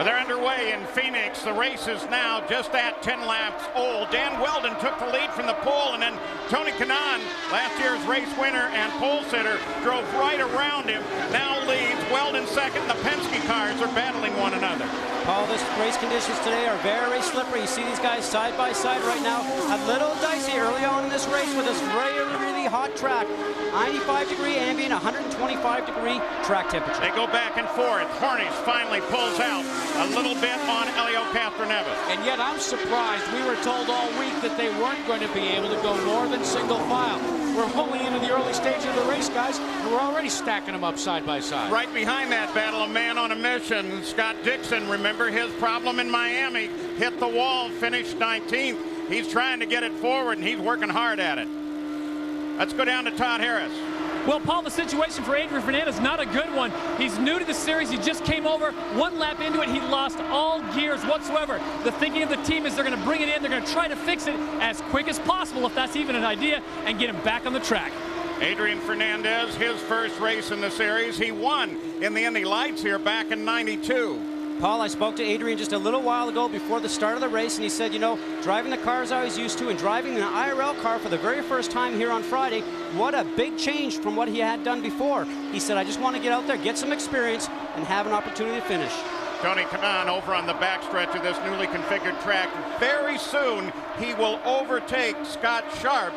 They're underway in Phoenix. The race is now just at 10 laps old. Dan Weldon took the lead from the pole, and then Tony Kanaan, last year's race winner and pole sitter, drove right around him. Now leads. Weldon second. The Penske cars are battling one another. Paul, this race conditions today are very slippery. You see these guys side by side right now. A little dicey early on in this race with this really hot track. 95-degree ambient, 125-degree track temperature. They go back and forth. Hornish finally pulls out a little bit on Helio Castroneves. And yet I'm surprised. We were told all week that they weren't going to be able to go more than single file. We're only into the early stage of the race, guys, and we're already stacking them up side by side. Right behind that battle, a man on a mission, Scott Dixon. Remember his problem in Miami. Hit the wall, finished 19th. He's trying to get it forward, and he's working hard at it. Let's go down to Todd Harris. Well, Paul, the situation for Adrian Fernandez is not a good one. He's new to the series. He just came over. One lap into it, he lost all gears whatsoever. The thinking of the team is they're going to bring it in. They're going to try to fix it as quick as possible, if that's even an idea, and get him back on the track. Adrian Fernandez, his first race in the series. He won in the Indy Lights here back in '92. Paul, I spoke to Adrian just a little while ago before the start of the race, and he said, you know, driving the cars I was used to and driving an IRL car for the very first time here on Friday, what a big change from what he had done before. He said, I just want to get out there, get some experience, and have an opportunity to finish. Tony Kanaan over on the backstretch of this newly configured track. Very soon, he will overtake Scott Sharp.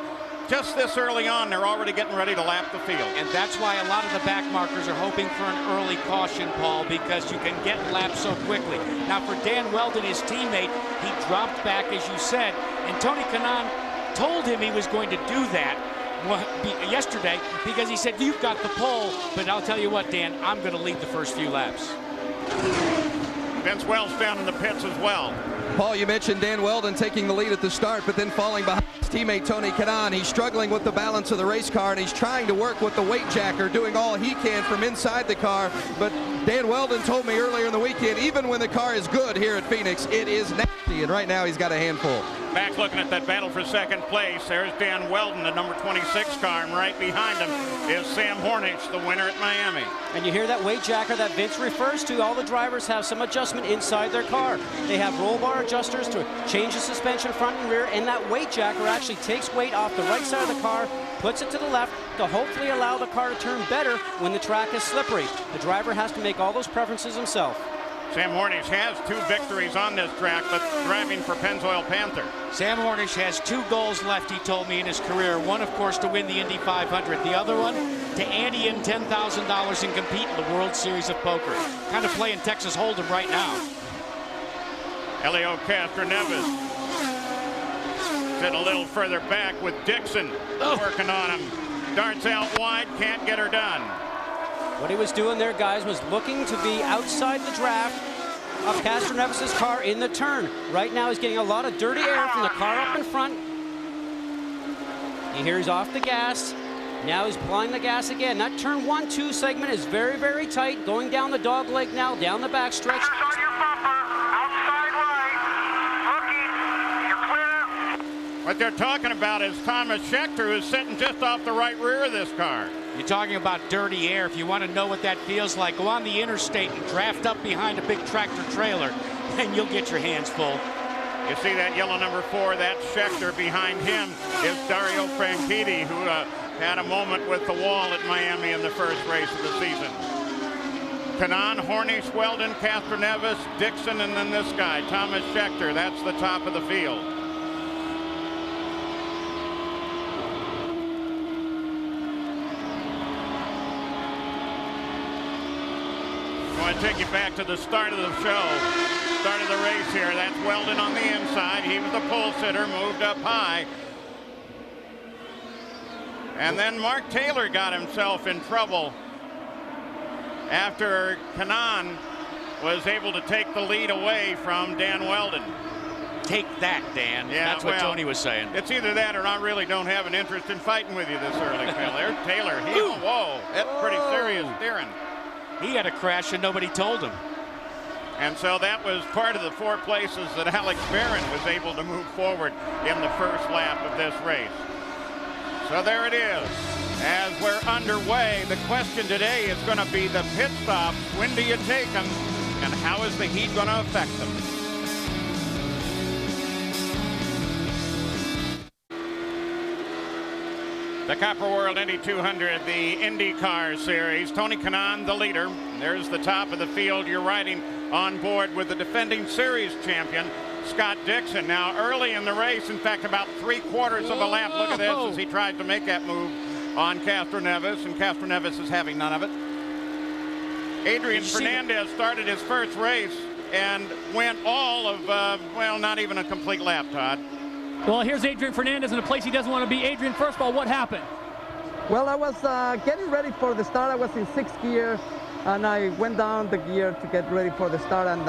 Just this early on, they're already getting ready to lap the field. And that's why a lot of the back markers are hoping for an early caution, Paul, because you can get lapped so quickly. Now, for Dan Weldon, his teammate, he dropped back, as you said, and Tony Kanaan told him he was going to do that yesterday because he said, you've got the pole, but I'll tell you what, Dan, I'm going to lead the first few laps. Vince Wells down in the pits as well. Paul, you mentioned Dan Weldon taking the lead at the start, but then falling behind his teammate Tony Kanaan. He's struggling with the balance of the race car, and he's trying to work with the weight jacker, doing all he can from inside the car. But Dan Weldon told me earlier in the weekend, even when the car is good here at Phoenix, it is nasty, and right now he's got a handful. Back looking at that battle for second place. There's Dan Weldon, the number 26 car, and right behind him is Sam Hornish, the winner at Miami. And you hear that weight jacker that Vince refers to. All the drivers have some adjustment inside their car. They have roll bar adjusters to change the suspension front and rear, and that weight jacker actually takes weight off the right side of the car, puts it to the left to hopefully allow the car to turn better when the track is slippery. The driver has to make all those preferences himself. Sam Hornish has 2 victories on this track, but driving for Pennzoil Panther. Sam Hornish has 2 goals left, he told me, in his career. One, of course, to win the Indy 500. The other one, to ante in $10,000 and compete in the World Series of Poker. Kind of playing Texas Hold'em right now. Helio Castroneves sitting a little further back with Dixon working on him. Darts out wide, can't get her done. What he was doing there, guys, was looking to be outside the draft of Castroneves' car in the turn. Right now, he's getting a lot of dirty air from the car up in front. And here he's off the gas. Now he's applying the gas again. That turn 1-2 segment is very tight. Going down the dog leg now, down the backstretch. On your bumper, outside right, looking, you're clear. What they're talking about is Thomas Schechter, who's sitting just off the right rear of this car. You're talking about dirty air. If you want to know what that feels like, go on the interstate and draft up behind a big tractor trailer, and you'll get your hands full. You see that yellow number 4, that's Schechter. Behind him is Dario Franchitti, who had a moment with the wall at Miami in the first race of the season. Kanaan, Hornish, Weldon, Castroneves, Dixon, and then this guy, Thomas Schechter. That's the top of the field. I want to take you back to the start of the show, start of the race here. That's Weldon on the inside. He was the pole sitter, moved up high. And then Mark Taylor got himself in trouble after Kanaan was able to take the lead away from Dan Weldon. Take that, Dan. Yeah, that's what Tony was saying. It's either that or I really don't have an interest in fighting with you this early, Phil. There's Taylor. Whoa, that's pretty serious steering. He had a crash and nobody told him. And so that was part of the 4 places that Alex Barron was able to move forward in the first lap of this race. So there it is. As we're underway, the question today is going to be the pit stops. When do you take them? and how is the heat going to affect them? The Copper World Indy 200, the Indycar series. Tony Kanaan, the leader. There's the top of the field. You're riding on board with the defending series champion, Scott Dixon. Now, early in the race, in fact, about 3/4 of a lap. Look at this as he tried to make that move on Castroneves, and Castroneves is having none of it. Adrian Fernandez started his first race and went all of, well, not even a complete lap, Todd. Well, here's Adrian Fernandez in a place he doesn't want to be. Adrian, first of all, what happened? Well, I was getting ready for the start. I was in 6th gear, and I went down the gear to get ready for the start, and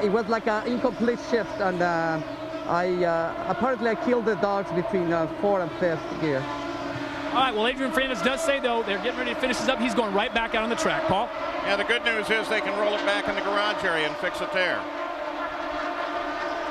it was like an incomplete shift, and apparently I killed the dogs between 4th and 5th gear. All right, well, Adrian Fernandez does say, though, they're getting ready to finish this up. He's going right back out on the track. Paul? Yeah, the good news is they can roll it back in the garage area and fix it there.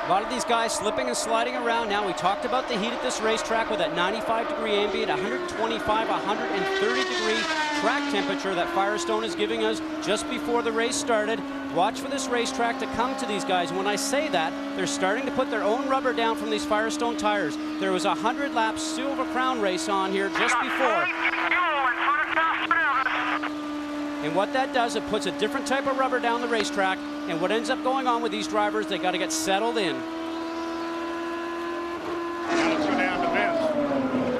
A lot of these guys slipping and sliding around now. We talked about the heat at this racetrack with that 95-degree ambient, 125, 130-degree track temperature that Firestone is giving us just before the race started. Watch for this racetrack to come to these guys. When I say that, they're starting to put their own rubber down from these Firestone tires. There was a 100-lap Silver Crown race on here just before. And what that does, it puts a different type of rubber down the racetrack. And what ends up going on with these drivers, they got to get settled in.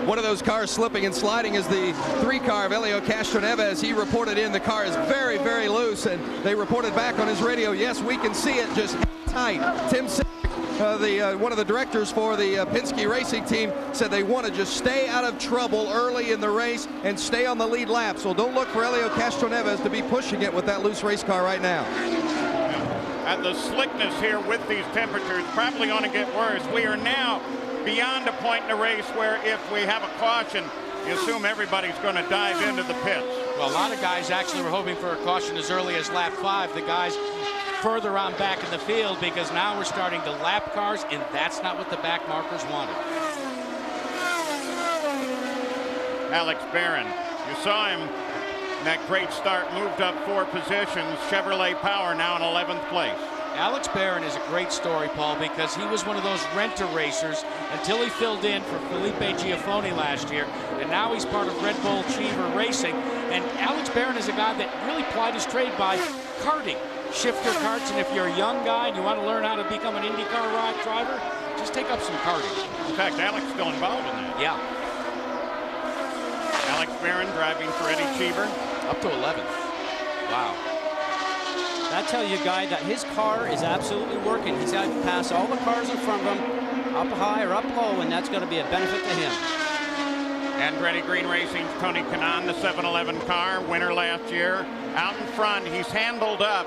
One of those cars slipping and sliding is the 3-car of Helio Castroneves. He reported in the car is very, very loose, and they reported back on his radio, yes, we can see it just tight. Tim one of the directors for the Penske racing team said they want to just stay out of trouble early in the race and stay on the lead lap. So don't look for Helio Castroneves to be pushing it with that loose race car right now. And the slickness here with these temperatures probably going to get worse. We are now beyond a point in the race where if we have a caution, you assume everybody's going to dive into the pits. Well, a lot of guys actually were hoping for a caution as early as lap 5. The guys further on back in the field, because now we're starting to lap cars, and that's not what the back markers wanted. Alex Barron, you saw him in that great start, moved up 4 positions. Chevrolet Power now in 11th place. Alex Barron is a great story, Paul, because he was one of those renter racers until he filled in for Felipe Giafone last year, and now he's part of Red Bull Cheever Racing. And Alex Barron is a guy that really plied his trade by karting, shifter karts, and if you're a young guy and you want to learn how to become an IndyCar driver, just take up some karting. In fact, Alex is still involved in that. Yeah. Alex Barron driving for Eddie Cheever. Up to 11th. Wow. That tells you, Guy, that his car is absolutely working. He's got to pass all the cars in front of him, up high or up low, and that's going to be a benefit to him. Andretti Green Racing's Tony Kanaan, the 711 car, winner last year. Out in front, he's handled up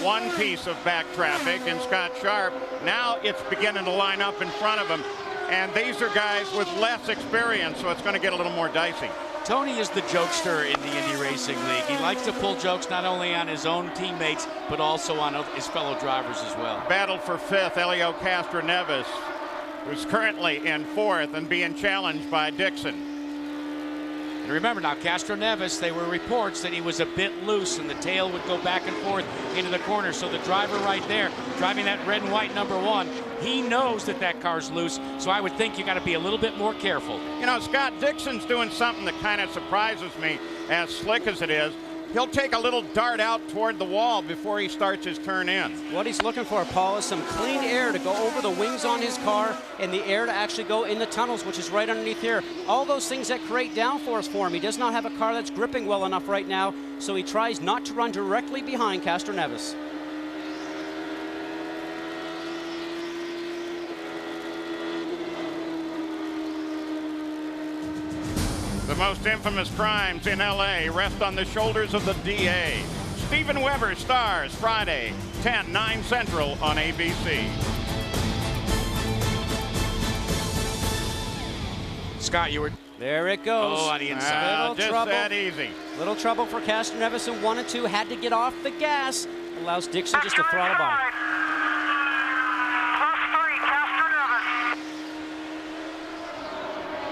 one piece of back traffic in Scott Sharp. Now it's beginning to line up in front of him. And these are guys with less experience, so it's going to get a little more dicey. Tony is the jokester in the Indy Racing League. He likes to pull jokes not only on his own teammates, but also on his fellow drivers as well. Battle for 5th, Helio Castroneves, who's currently in 4th and being challenged by Dixon. And remember now, Castroneves, there were reports that he was a bit loose and the tail would go back and forth into the corner. So the driver right there, driving that red and white number 1, he knows that that car's loose. So I would think you got to be a little bit more careful. You know, Scott Dixon's doing something that kind of surprises me, as slick as it is. He'll take a little dart out toward the wall before he starts his turn in. What he's looking for, Paul, is some clean air to go over the wings on his car and the air to actually go in the tunnels, which is right underneath here. All those things that create downforce for him. He does not have a car that's gripping well enough right now, so he tries not to run directly behind Castroneves. The most infamous crimes in L.A. rest on the shoulders of the DA. Steven Weber stars Friday, 9 Central on ABC. Scott, you were... There it goes. Oh, on the inside. Just trouble. that easy. Little trouble for Castroneves in 1 and 2. Had to get off the gas. Allows Dixon just to throttle by.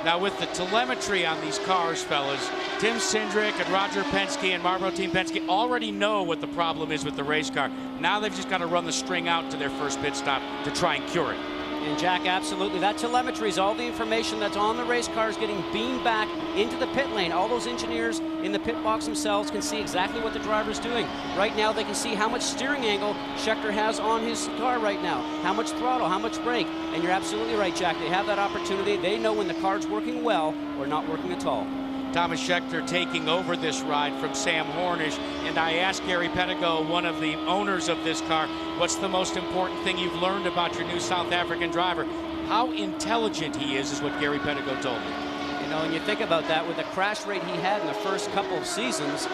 Now with the telemetry on these cars, fellas, Tim Cindric and Roger Penske and Marlboro Team Penske already know what the problem is with the race car. Now they've just got to run the string out to their first pit stop to try and cure it. And Jack, absolutely. That telemetry is all the information that's on the race cars getting beamed back into the pit lane. All those engineers in the pit box themselves can see exactly what the driver's doing. Right now, they can see how much steering angle Scheckter has on his car right now, how much throttle, how much brake. And you're absolutely right, Jack. They have that opportunity. They know when the car's working well or not working at all. Thomas Scheckter taking over this ride from Sam Hornish, and I asked Gary Pedigo, one of the owners of this car, what's the most important thing you've learned about your new South African driver? How intelligent he is what Gary Pedigo told me. You know, and you think about that, with the crash rate he had in the first couple of seasons,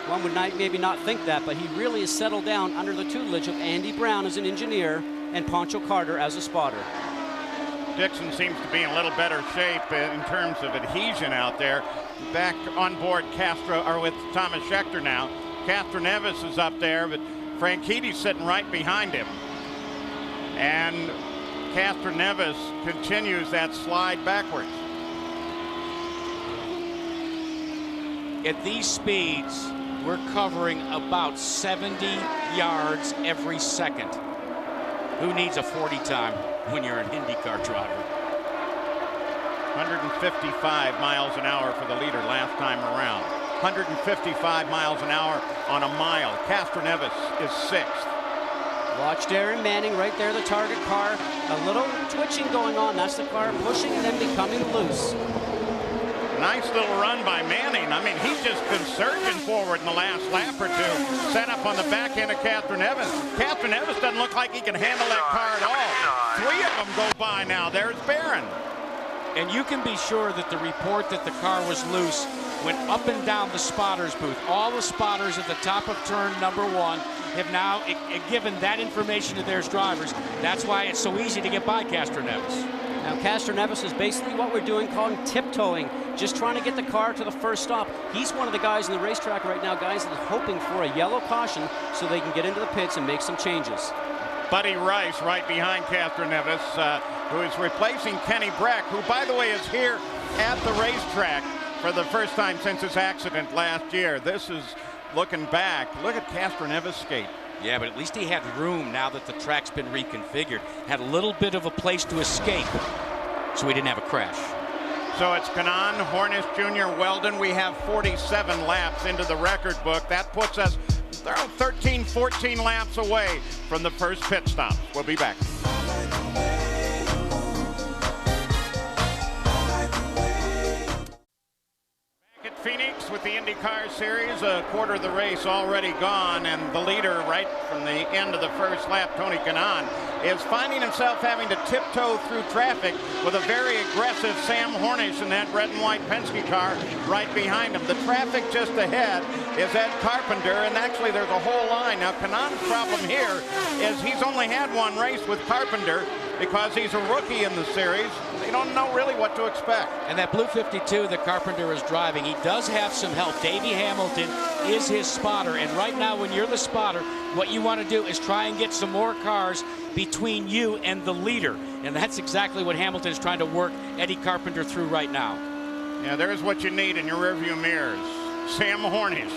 one would maybe not think that, but he really has settled down under the tutelage of Andy Brown as an engineer and Pancho Carter as a spotter. Dixon seems to be in a little better shape in terms of adhesion out there. Back on board with Thomas Scheckter now. Castroneves is up there, but Franchitti's sitting right behind him. And Castroneves continues that slide backwards. At these speeds, we're covering about 70 yards every second. Who needs a 40 time when you're an IndyCar driver? 155 miles an hour for the leader last time around. 155 miles an hour on a mile. Castroneves is sixth. Watch Darren Manning right there, the target car. A little twitching going on. That's the car pushing and then becoming loose. Nice little run by Manning. I mean, he's just been surging forward in the last lap or two. Set up on the back end of Castroneves. Castroneves doesn't look like he can handle that car at all. Three of them go by now. There's Barron. And you can be sure that the report that the car was loose went up and down the spotters booth. All the spotters at the top of turn number 1 have now given that information to their drivers. That's why it's so easy to get by Castroneves. Now Castroneves is basically what we're doing, calling tiptoeing, just trying to get the car to the first stop. He's one of the guys in the racetrack right now, guys, that is hoping for a yellow caution so they can get into the pits and make some changes. Buddy Rice right behind Castroneves, who is replacing Kenny Breck, who, by the way, is here at the racetrack for the first time since his accident last year. This is looking back. Look at Castroneves skate. Yeah, but at least he had room now that the track's been reconfigured. Had a little bit of a place to escape, so he didn't have a crash. So it's Kanaan, Hornish Jr., Weldon. We have 47 laps into the record book. That puts us 13, 14 laps away from the first pit stop. We'll be back. Phoenix with the IndyCar Series, a quarter of the race already gone, and the leader right from the end of the first lap, Tony Kanaan, is finding himself having to tiptoe through traffic with a very aggressive Sam Hornish in that red and white Penske car right behind him. The traffic just ahead is Ed Carpenter, and actually there's a whole line. Now Kanaan's problem here is he's only had one race with Carpenter because he's a rookie in the series. They don't know really what to expect. And that blue 52 that Carpenter is driving, he does have some help. Davey Hamilton is his spotter, and right now when you're the spotter, what you want to do is try and get some more cars between you and the leader, and that's exactly what Hamilton is trying to work Eddie Carpenter through right now. Yeah, there's what you need in your rearview mirrors. Sam Hornish.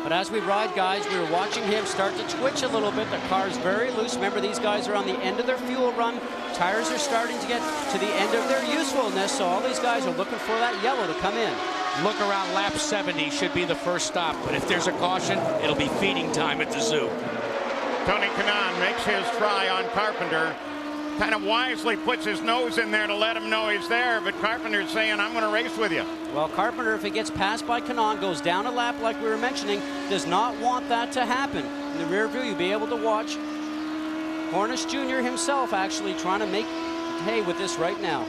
But as we ride, guys, we were watching him start to twitch a little bit. The car's very loose. Remember, these guys are on the end of their fuel run. Tires are starting to get to the end of their usefulness, so all these guys are looking for that yellow to come in. Look around lap 70 should be the first stop, but if there's a caution, it'll be feeding time at the zoo. Tony Kanaan makes his try on Carpenter. Kind of wisely puts his nose in there to let him know he's there, but Carpenter's saying, I'm going to race with you. Well, Carpenter, if he gets passed by Kanaan, goes down a lap like we were mentioning, does not want that to happen. In the rear view, you'll be able to watch Hornish Jr. himself actually trying to make hay with this right now.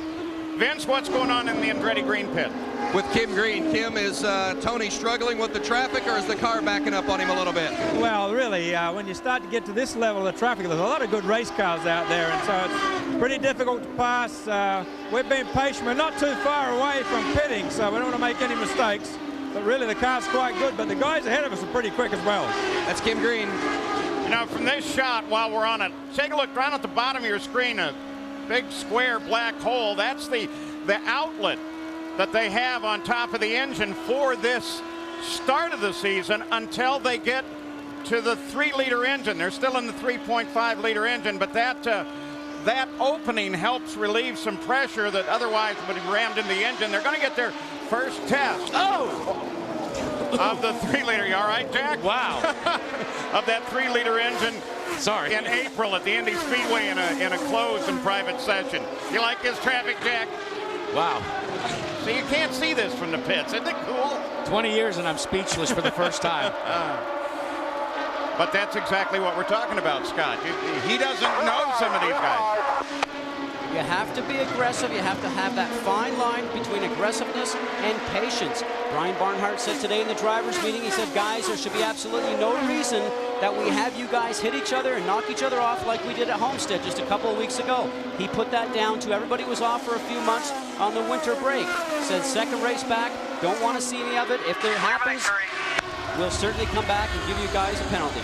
Vince, what's going on in the Andretti Green pit? With Kim Green. Kim, is Tony struggling with the traffic, or is the car backing up on him a little bit? Well, really, when you start to get to this level of traffic, there's a lot of good race cars out there, and so it's pretty difficult to pass. We've been patient. We're not too far away from pitting, so we don't want to make any mistakes. But really, the car's quite good, but the guys ahead of us are pretty quick as well. That's Kim Green. You know, from this shot, while we're on it, take a look down at the bottom of your screen, a big square black hole. That's the the outlet that they have on top of the engine for this start of the season until they get to the 3-liter engine. They're still in the 3.5-liter engine, but that opening helps relieve some pressure that otherwise would have rammed in the engine. They're going to get their first test of the 3-liter. You all right, Jack? Wow. Of that 3-liter engine. Sorry. In April at the Indy Speedway in a closed and private session. You like this traffic, Jack? Wow. So you can't see this from the pits. Isn't it cool? 20 years and I'm speechless for the first time. But that's exactly what we're talking about, Scott. He doesn't know some of these guys. You have to be aggressive. You have to have that fine line between aggressiveness and patience. Brian Barnhart said today in the drivers' meeting, he said, guys, there should be absolutely no reason that we have you guys hit each other and knock each other off like we did at Homestead just a couple of weeks ago. He put that down to everybody was off for a few months on the winter break. Said second race back, don't want to see any of it. If it happens, we'll certainly come back and give you guys a penalty.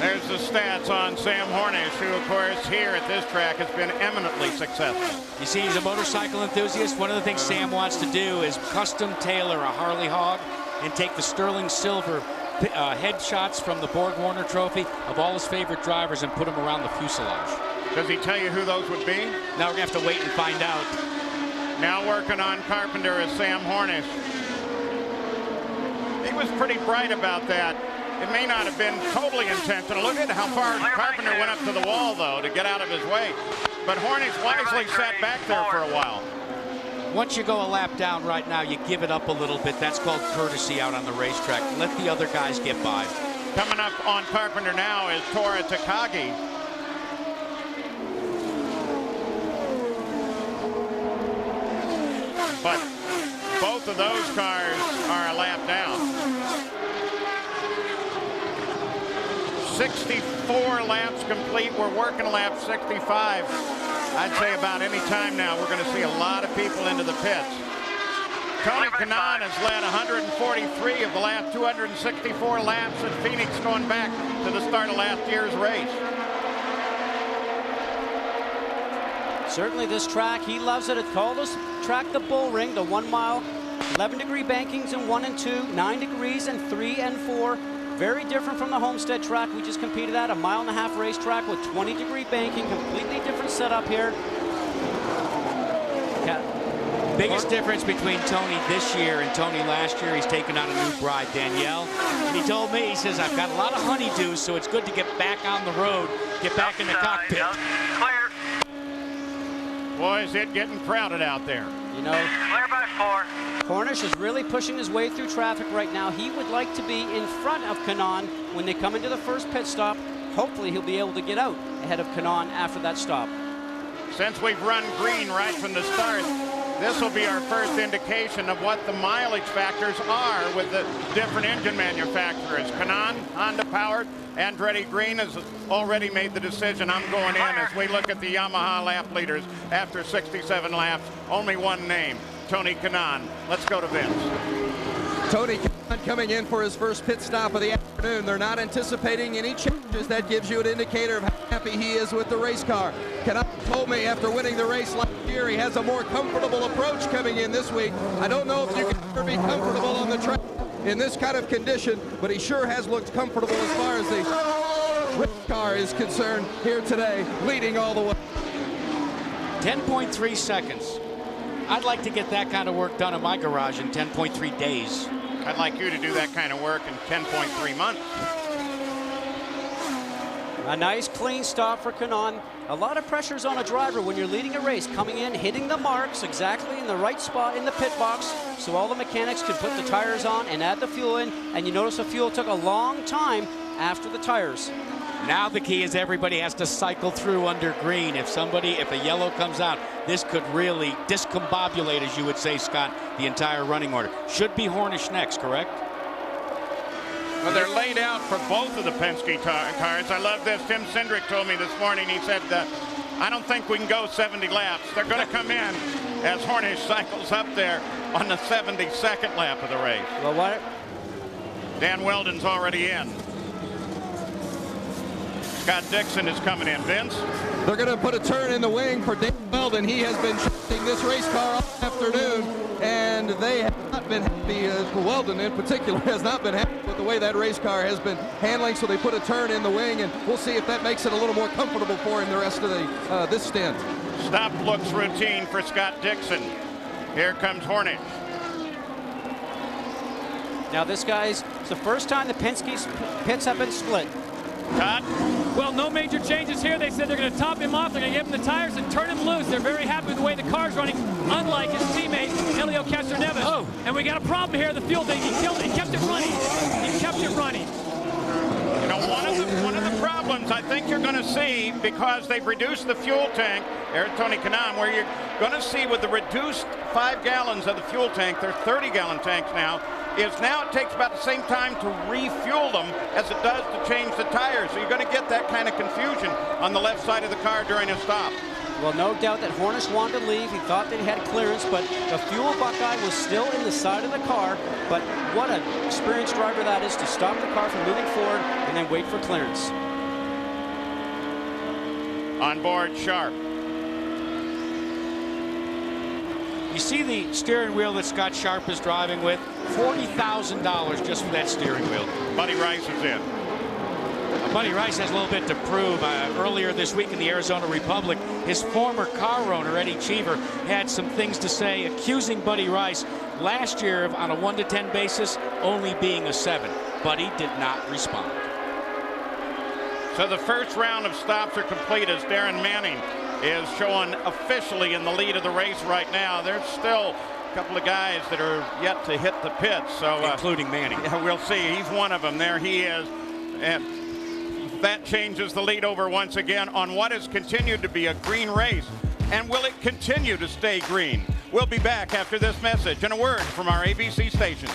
There's the stats on Sam Hornish, who, of course, here at this track has been eminently successful. You see, he's a motorcycle enthusiast. One of the things Sam wants to do is custom tailor a Harley Hog and take the sterling silver headshots from the Borg Warner Trophy of all his favorite drivers and put them around the fuselage. Does he tell you who those would be? Now we're going to have to wait and find out. Now working on Carpenter is Sam Hornish. He was pretty bright about that. It may not have been totally intentional. Look at how far Carpenter went up to the wall, though, to get out of his way. But Hornish wisely sat back there for a while. Once you go a lap down right now, you give it up a little bit. That's called courtesy out on the racetrack. Let the other guys get by. Coming up on Carpenter now is Tora Takagi. But both of those cars are a lap down. 64 laps complete. We're working lap 65. I'd say about any time now we're going to see a lot of people into the pits. Tony Kanaan has led 143 of the last 264 laps at Phoenix going back to the start of last year's race. Certainly this track, he loves it. It's called this track the Bull Ring, the 1 mile, 11-degree bankings in 1 and 2, 9 degrees in 3 and 4. Very different from the Homestead track we just competed at, a 1.5 mile racetrack with 20-degree banking, completely different setup here. Biggest difference between Tony this year and Tony last year, he's taken on a new bride, Danielle. And he told me, he says, I've got a lot of honeydews, so it's good to get back on the road, get back in the cockpit. Clear. Boy, is it getting crowded out there. You know, Clear by 4. Cornish is really pushing his way through traffic right now. He would like to be in front of Kanaan when they come into the first pit stop. Hopefully he'll be able to get out ahead of Kanaan after that stop. Since we've run green right from the start, this will be our first indication of what the mileage factors are with the different engine manufacturers. Kanaan, Honda powered, Andretti Green has already made the decision. I'm going in as we look at the Yamaha lap leaders after 67 laps. Only one name, Tony Kanaan. Let's go to Vince. Tony Kanaan coming in for his first pit stop of the afternoon. They're not anticipating any changes. That gives you an indicator of how happy he is with the race car. Kanaan told me after winning the race last year he has a more comfortable approach coming in this week. I don't know if you can ever be comfortable on the track in this kind of condition, but he sure has looked comfortable as far as the race car is concerned here today, leading all the way. 10.3 seconds. I'd like to get that kind of work done in my garage in 10.3 days. I'd like you to do that kind of work in 10.3 months. A nice clean stop for Kanaan. A lot of pressures on a driver when you're leading a race, coming in, hitting the marks exactly in the right spot in the pit box so all the mechanics can put the tires on and add the fuel in. And you notice the fuel took a long time after the tires. Now the key is everybody has to cycle through under green. If a yellow comes out, this could really discombobulate, as you would say, Scott, the entire running order. Should be Hornish next, correct? Well, they're laid out for both of the Penske cars. I love this. Tim Cindric told me this morning, he said, I don't think we can go 70 laps. They're going to come in as Hornish cycles up there on the 72nd lap of the race. Well, what? Dan Weldon's already in. Scott Dixon is coming in. Vince? They're going to put a turn in the wing for Dan Weldon. He has been shifting this race car all afternoon, and they have not been happy. Weldon in particular has not been happy with the way that race car has been handling, so they put a turn in the wing, and we'll see if that makes it a little more comfortable for him the rest of this stint. Stop looks routine for Scott Dixon. Here comes Hornish. Now this guy's, it's the first time the Penske's pits have been split. Todd? Well, no major changes here. They said they're going to top him off. They're going to give him the tires and turn him loose. They're very happy with the way the car's running, unlike his teammate, Helio Castroneves. Oh. And we got a problem here. The fuel thing, he kept it running. He kept it running. You know, one of the problems I think you're going to see, because they've reduced the fuel tank, there's Tony Kanaan, where you're going to see with the reduced 5 gallons of the fuel tank, they're 30-gallon tanks now, is now it takes about the same time to refuel them as it does to change the tires. So you're going to get that kind of confusion on the left side of the car during a stop. Well, no doubt that Hornish wanted to leave. He thought that he had clearance, but the fuel buckeye was still in the side of the car. But what an experienced driver that is to stop the car from moving forward and then wait for clearance. On board Sharp. You see the steering wheel that Scott Sharp is driving with? $40,000 just for that steering wheel. Buddy Rice is in. Buddy Rice has a little bit to prove. Earlier this week in the Arizona Republic, his former car owner, Eddie Cheever, had some things to say, accusing Buddy Rice last year of, on a 1 to 10 basis, only being a 7. Buddy did not respond. So the first round of stops are complete as Darren Manning is showing officially in the lead of the race right now. There's still a couple of guys that are yet to hit the pits. So, including Manning. Yeah, we'll see. He's one of them. There he is. And that changes the lead over once again on what has continued to be a green race. And will it continue to stay green? We'll be back after this message and a word from our ABC stations.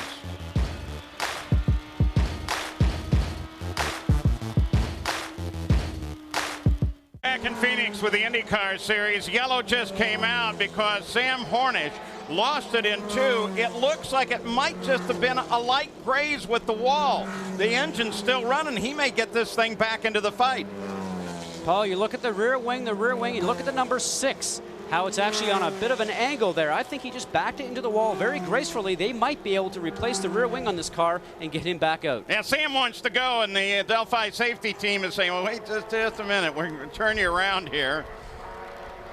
Back in Phoenix with the Indycar Series. Yellow just came out because Sam Hornish lost it in 2. It looks like it might just have been a light graze with the wall. The engine's still running. He may get this thing back into the fight. Paul, you look at the rear wing, you look at the number 6, how it's actually on a bit of an angle there. I think he just backed it into the wall very gracefully. They might be able to replace the rear wing on this car and get him back out. Yeah, Sam wants to go, and the Delphi safety team is saying, well, wait just a minute. We're going to turn you around here.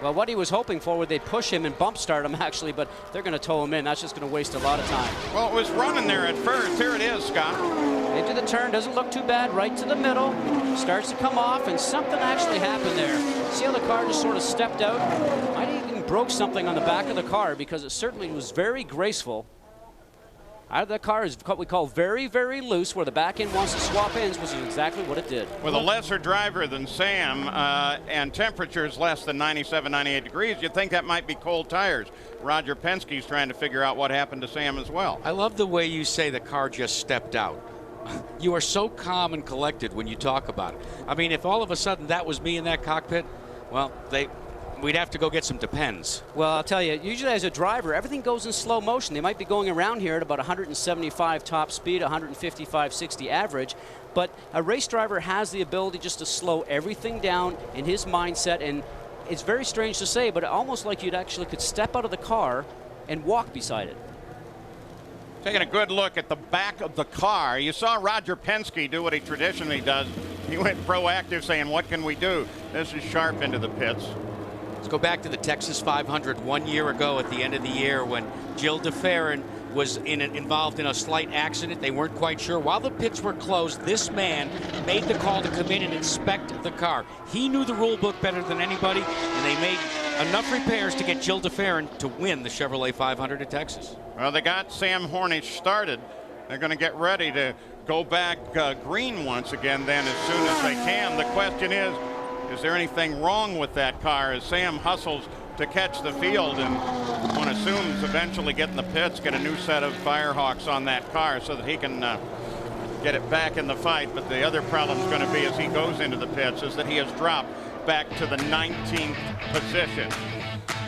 Well, what he was hoping for would they push him and bump start him, actually, but they're going to tow him in. That's just going to waste a lot of time. Well, it was running there at first. Here it is, Scott. Into the turn, doesn't look too bad, right to the middle. Starts to come off, and something actually happened there. See how the car just sort of stepped out? Might even broke something on the back of the car because it certainly was very graceful. Out of the car is what we call very, very loose, where the back end wants to swap ends, which is exactly what it did. With a lesser driver than Sam and temperatures less than 97, 98 degrees, you'd think that might be cold tires. Roger Penske's trying to figure out what happened to Sam as well. I love the way you say the car just stepped out. You are so calm and collected when you talk about it. I mean, if all of a sudden that was me in that cockpit, well, we'd have to go get some Depends. Well, I'll tell you, usually as a driver, everything goes in slow motion. They might be going around here at about 175 top speed, 155, 60 average, but a race driver has the ability just to slow everything down in his mindset, and it's very strange to say, but almost like you'd actually could step out of the car and walk beside it. Taking a good look at the back of the car. You saw Roger Penske do what he traditionally does. He went proactive saying, what can we do? This is Sharp into the pits. Let's go back to the Texas 500 1 year ago at the end of the year when Jill DeFerrin was involved in a slight accident. They weren't quite sure. While the pits were closed, this man made the call to come in and inspect the car. He knew the rule book better than anybody, and they made enough repairs to get Jill DeFerrin to win the Chevrolet 500 at Texas. Well, they got Sam Hornish started. They're going to get ready to go back green once again then as soon as they can. The question is there anything wrong with that car as Sam hustles to catch the field, and one assumes eventually get in the pits, get a new set of Firehawks on that car so that he can get it back in the fight. But the other problem is going to be as he goes into the pits is that he has dropped back to the 19th position.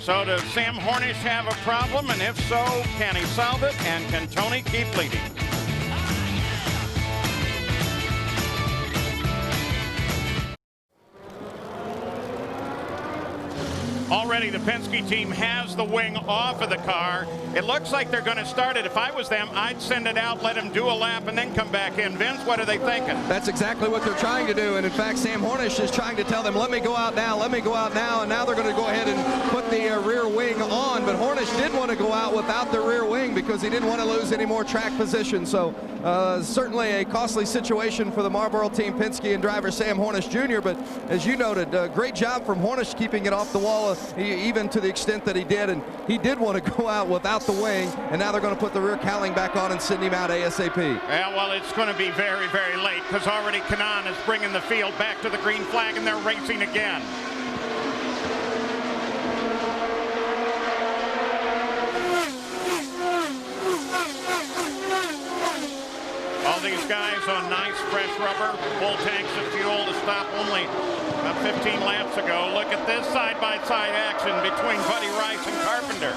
So does Sam Hornish have a problem? And if so, can he solve it? And can Tony keep leading? already the Penske team has the wing off of the car. It looks like they're going to start it. If I was them, I'd send it out, let them do a lap, and then come back in. Vince, what are they thinking? That's exactly what they're trying to do. And in fact, Sam Hornish is trying to tell them, let me go out now, let me go out now. And now they're going to go ahead and put the rear wing on. But Hornish did want to go out without the rear wing because he didn't want to lose any more track position. So certainly a costly situation for the Marlboro team, Penske and driver Sam Hornish Jr. But as you noted, great job from Hornish keeping it off the wall, even to the extent that he did. And he did want to go out without the wing. And now they're going to put the rear cowling back on and send him out ASAP. Yeah, well, it's going to be very, very late because already Kanaan is bringing the field back to the green flag and they're racing again. All these guys on nice fresh rubber, full tanks of fuel to stop only about 15 laps ago. Look at this side-by-side action between Buddy Rice and Carpenter.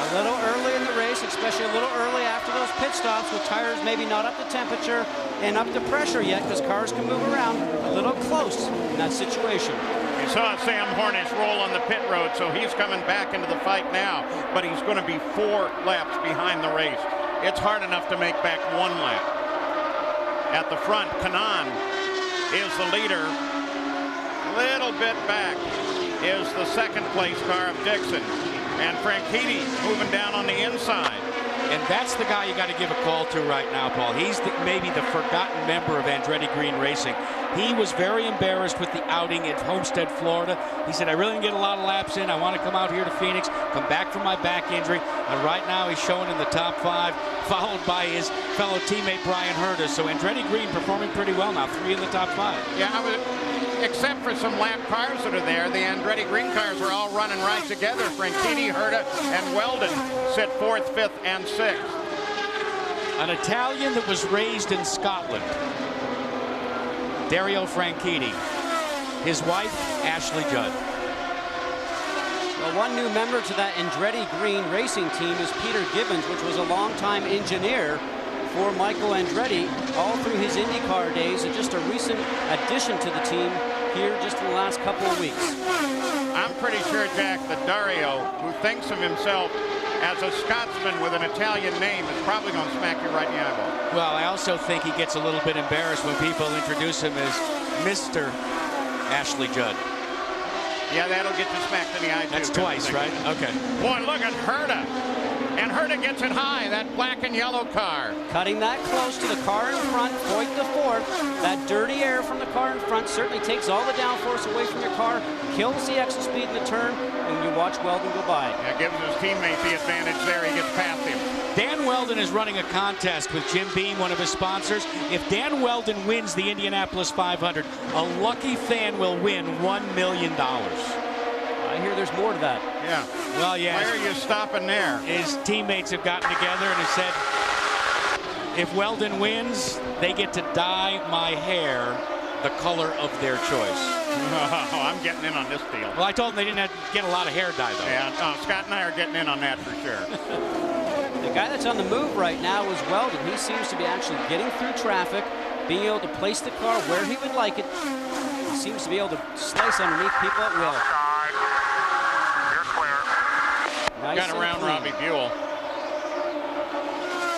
A little early in the race, especially a little early after those pit stops with tires maybe not up to temperature and up to pressure yet because cars can move around. A little close in that situation. You saw Sam Hornish roll on the pit road, so he's coming back into the fight now, but he's going to be 4 laps behind the race. It's hard enough to make back 1 lap. At the front, Kanaan is the leader. A little bit back is the second place car of Dixon. And Franchitti moving down on the inside. And that's the guy you got to give a call to right now, Paul. He's maybe the forgotten member of Andretti Green Racing. He was very embarrassed with the outing at Homestead, Florida. He said, I really didn't get a lot of laps in. I want to come out here to Phoenix, come back from my back injury. And right now he's showing in the top 5, followed by his fellow teammate Brian Herta. So Andretti Green performing pretty well now, 3 in the top 5. Yeah, except for some lap cars that are there, the Andretti Green cars are all running right together. Franchitti, Herta, and Weldon sit 4th, 5th, and 6th. An Italian that was raised in Scotland, Dario Franchitti. His wife, Ashley Judd. Well, one new member to that Andretti Green Racing team is Peter Gibbons, which was a longtime engineer for Michael Andretti all through his Indycar days, and just a recent addition to the team here just in the last couple of weeks. I'm pretty sure, Jack, that Dario, who thinks of himself as a Scotsman with an Italian name, is probably going to smack you right in the eyeball. Well, I also think he gets a little bit embarrassed when people introduce him as Mr. Ashley Judd. Yeah, that'll get you smacked in the eye, too. That's twice, right? Okay. Boy, look at Herta. And Herta gets it high, that black and yellow car. Cutting that close to the car in front, Foyt the 4th. That dirty air from the car in front certainly takes all the downforce away from your car, kills the extra speed in the turn, and you watch Weldon go by. Yeah, gives his teammate the advantage there. He gets past him. Dan Weldon is running a contest with Jim Beam, one of his sponsors. If Dan Weldon wins the Indianapolis 500, a lucky fan will win $1 million. I hear there's more to that. Yeah. Well, yeah. Why are you stopping there? His teammates have gotten together and have said, if Weldon wins, they get to dye my hair the color of their choice. Oh, I'm getting in on this deal. Well, I told them they didn't have to get a lot of hair dye, though. Yeah, Scott and I are getting in on that for sure. The guy that's on the move right now is Weldon. He seems to be actually getting through traffic, being able to place the car where he would like it. He seems to be able to slice underneath people at will. You're clear. Nice Got around Robbie Buell.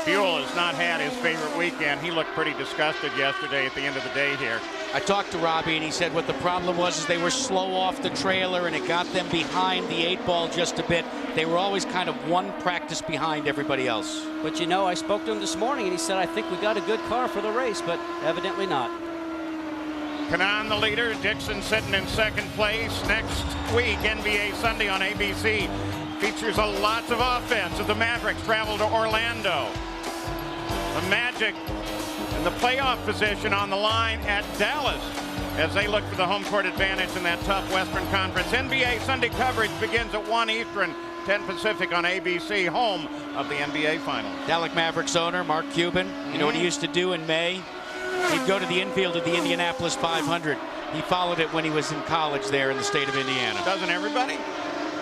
Buell has not had his favorite weekend. He looked pretty disgusted yesterday at the end of the day here. I talked to Robbie, and he said what the problem was is they were slow off the trailer, and it got them behind the 8-ball just a bit. They were always kind of one practice behind everybody else. But you know, I spoke to him this morning, and he said, I think we got a good car for the race, but evidently not. Kanaan the leader, Dixon sitting in 2nd place. Next week, NBA Sunday on ABC features a lot of offense as the Mavericks travel to Orlando. The Magic and the playoff position on the line at Dallas as they look for the home court advantage in that tough Western Conference. NBA Sunday coverage begins at 1 Eastern, 10 Pacific on ABC, home of the NBA Finals. Dallas Mavericks owner Mark Cuban, you know what he used to do in May? He'd go to the infield of the Indianapolis 500. He followed it when he was in college there in the state of Indiana. Doesn't everybody?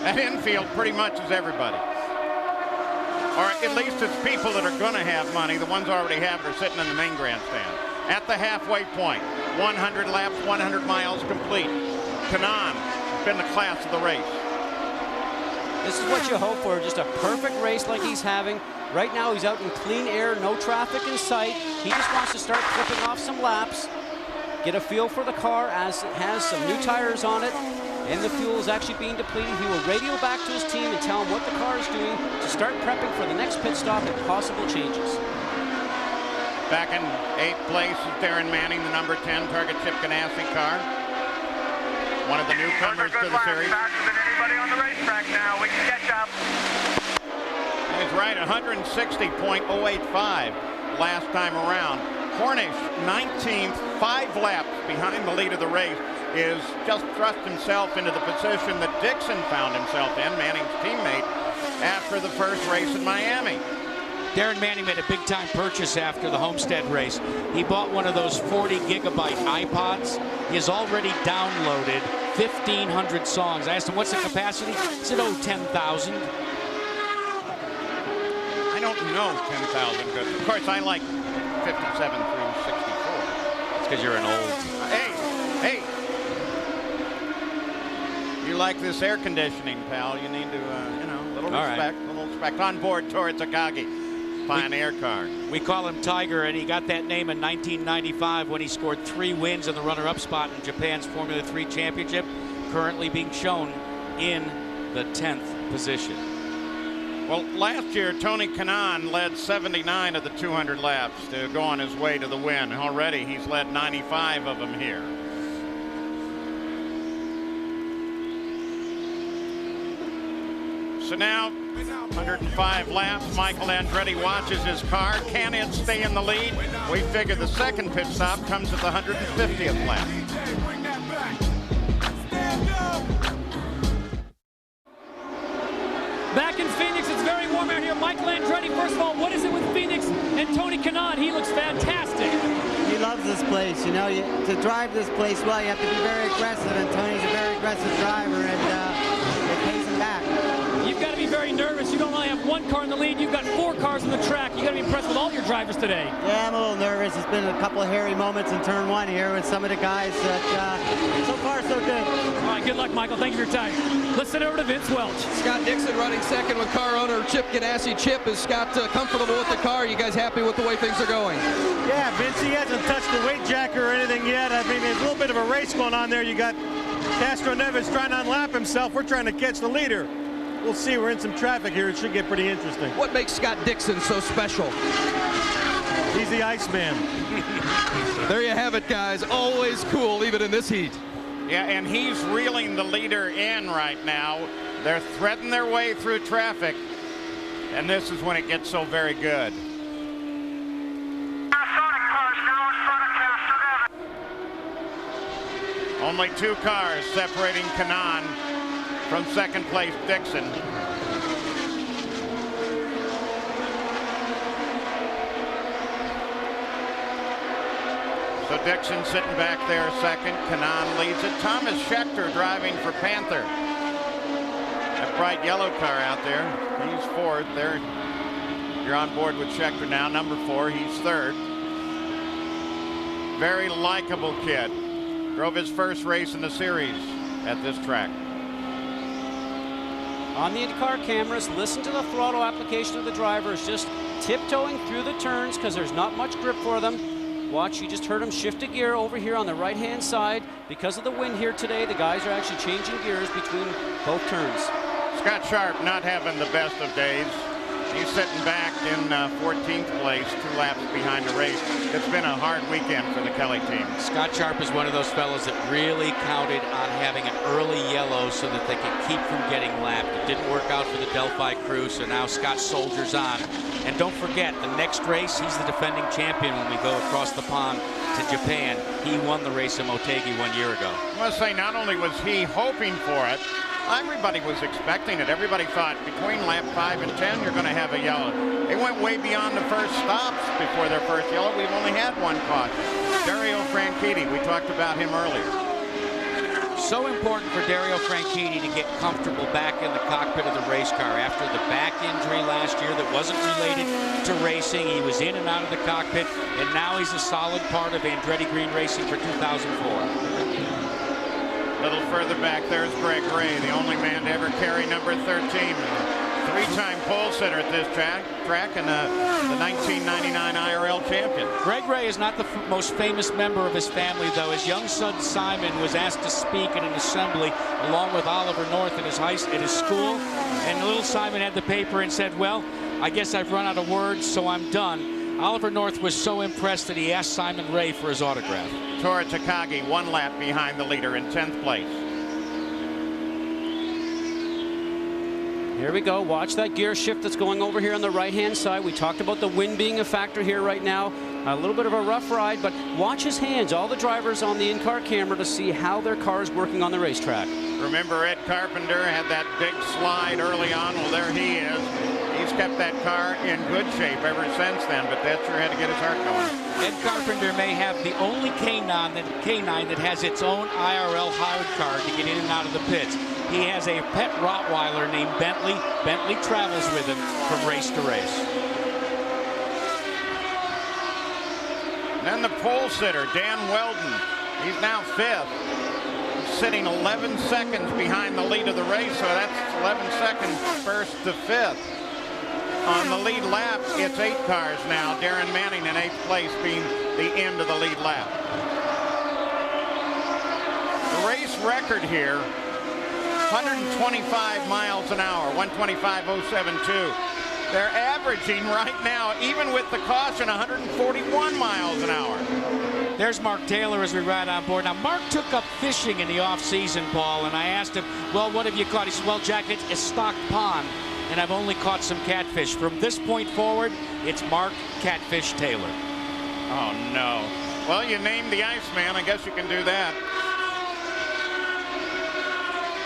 That infield pretty much is everybody. Or at least it's people that are going to have money. The ones who already have it are sitting in the main grandstand. At the halfway point, 100 laps, 100 miles complete. Kanaan been the class of the race. This is what you hope for, just a perfect race like he's having. Right now he's out in clean air, no traffic in sight. He just wants to start clipping off some laps, get a feel for the car as it has some new tires on it, and the fuel is actually being depleted. He will radio back to his team and tell them what the car is doing to start prepping for the next pit stop and possible changes. Back in 8th place is Darren Manning, the number 10 Target Chip Ganassi car. One of the newcomers to the series. Faster than anybody on the racetrack now. We can catch up. He's right, 160.085 last time around. Hornish, 19th, 5 laps behind the lead of the race, is just thrust himself into the position that Dixon found himself in, Manning's teammate, after the first race in Miami. Darren Manning made a big-time purchase after the Homestead race. He bought one of those 40-gigabyte iPods. He has already downloaded 1,500 songs. I asked him, what's the capacity? He said, oh, 10,000. I don't know 10,000 good. Of course, I like 57 through 64. It's because you're an old... Hey! You like this air conditioning, pal. You need to, little respect, little respect. On board Tori Takagi. Pioneer car. We call him Tiger, and he got that name in 1995 when he scored 3 wins in the runner-up spot in Japan's Formula 3 championship, currently being shown in the 10th position. Well, last year, Tony Kanaan led 79 of the 200 laps to go on his way to the win. Already, he's led 95 of them here. So now, 105 laps. Michael Andretti watches his car. Can it stay in the lead? We figure the second pit stop comes at the 150th lap. Back in Phoenix, it's very warm out here. Michael Andretti, first of all, what is it with Phoenix and Tony Kanaan? He looks fantastic. He loves this place. You know, to drive this place well, you have to be very aggressive, and Tony's a very aggressive driver, and it pays him back. You've got to be very nervous. You don't only have one car in the lead. You've got 4 cars on the track. You've got to be impressed with all your drivers today. Yeah, I'm a little nervous. It's been a couple of hairy moments in turn 1 here with some of the guys. That, so far, so good. All right, good luck, Michael. Thank you for your time. Let's send it over to Vince Welch. Scott Dixon running second with car owner Chip Ganassi. Chip, is Scott comfortable with the car? You guys happy with the way things are going? Yeah, Vince, he hasn't touched the weight jacker or anything yet. I mean, there's a little bit of a race going on there. You got Castro Neves trying to unlap himself. We're trying to catch the leader. We'll see. We're in some traffic here. It should get pretty interesting. What makes Scott Dixon so special? He's the Iceman. There you have it, guys. Always cool, even in this heat. Yeah, and he's reeling the leader in right now. They're threading their way through traffic, and this is when it gets so very good. Only 2 cars separating Kanaan from second place Dixon. So Dixon sitting back there second. Kanaan leads it. Thomas Schechter driving for Panther. That bright yellow car out there. He's 4th. There, you're on board with Schechter now. Number 4. He's 3rd. Very likable kid. Drove his first race in the series at this track. On the Indycar cameras, listen to the throttle application of the drivers, just tiptoeing through the turns because there's not much grip for them. Watch, you just heard him shift a gear over here on the right-hand side. Because of the wind here today, the guys are actually changing gears between both turns. Scott Sharp not having the best of days. He's sitting back in 14th place, 2 laps behind the race. It's been a hard weekend for the Kelly team. Scott Sharp is one of those fellows that really counted on having an early yellow so that they could keep from getting lapped. It didn't work out for the Delphi crew, so now Scott soldiers on. And don't forget, the next race, he's the defending champion when we go across the pond to Japan. He won the race in Motegi 1 year ago. I must say, not only was he hoping for it, everybody was expecting it. Everybody thought between lap 5 and 10, you're going to have a yellow. They went way beyond the first stops before their first yellow. We've only had 1 caution. Dario Franchitti, we talked about him earlier. So important for Dario Franchitti to get comfortable back in the cockpit of the race car after the back injury last year that wasn't related to racing. He was in and out of the cockpit, and now he's a solid part of Andretti Green Racing for 2004. A little further back, there's Greg Ray, the only man to ever carry number 13. Three-time pole sitter at this track and the 1999 IRL champion. Greg Ray is not the most famous member of his family, though. His young son Simon was asked to speak at an assembly along with Oliver North at his school, and little Simon had the paper and said, "Well, I guess I've run out of words, so I'm done." Oliver North was so impressed that he asked Simon Ray for his autograph. Tora Takagi, 1 lap behind the leader in 10th place. Here we go. Watch that gear shift that's going over here on the right-hand side. We talked about the wind being a factor here right now. A little bit of a rough ride, but watch his hands. All the drivers on the in-car camera to see how their car is working on the racetrack. Remember, Ed Carpenter had that big slide early on. Well, there he is. He's kept that car in good shape ever since then, but that sure had to get his heart going. Ed Carpenter may have the only canine that has its own IRL hired car to get in and out of the pits. He has a pet Rottweiler named Bentley. Bentley travels with him from race to race. And then the pole sitter, Dan Weldon. He's now 5th. He's sitting 11 seconds behind the lead of the race, so that's 11 seconds 1st to 5th. On the lead lap, it's 8 cars now. Darren Manning in 8th place being the end of the lead lap. The race record here, 125 miles an hour, 125.072. They're averaging right now, even with the caution, 141 miles an hour. There's Mark Taylor as we ride on board. Now, Mark took up fishing in the off-season, Paul, and I asked him, well, what have you caught? He said, well, Jack, it's a stocked pond, and I've only caught some catfish. From this point forward, it's Mark Catfish Taylor. Oh, no. Well, you named the Iceman. I guess you can do that.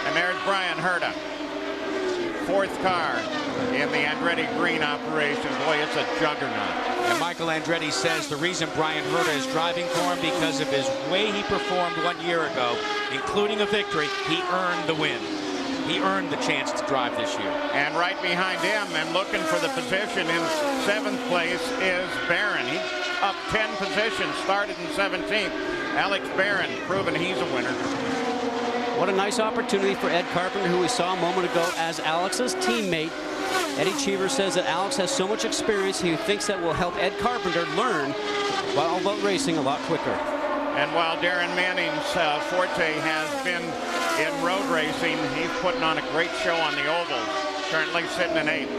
And there's Brian Herta, 4th car in the Andretti Green operation. Boy, it's a juggernaut. And Michael Andretti says the reason Brian Herta is driving for him because of his way he performed 1 year ago, including a victory. He earned the win. He earned the chance to drive this year. And right behind him and looking for the position in 7th place is Barron. He's up 10 positions, started in 17th. Alex Barron proving he's a winner. What a nice opportunity for Ed Carpenter, who we saw a moment ago as Alex's teammate. Eddie Cheever says that Alex has so much experience he thinks that will help Ed Carpenter learn all about racing a lot quicker. And while Darren Manning's forte has been in road racing, he's putting on a great show on the ovals, currently sitting in 8th.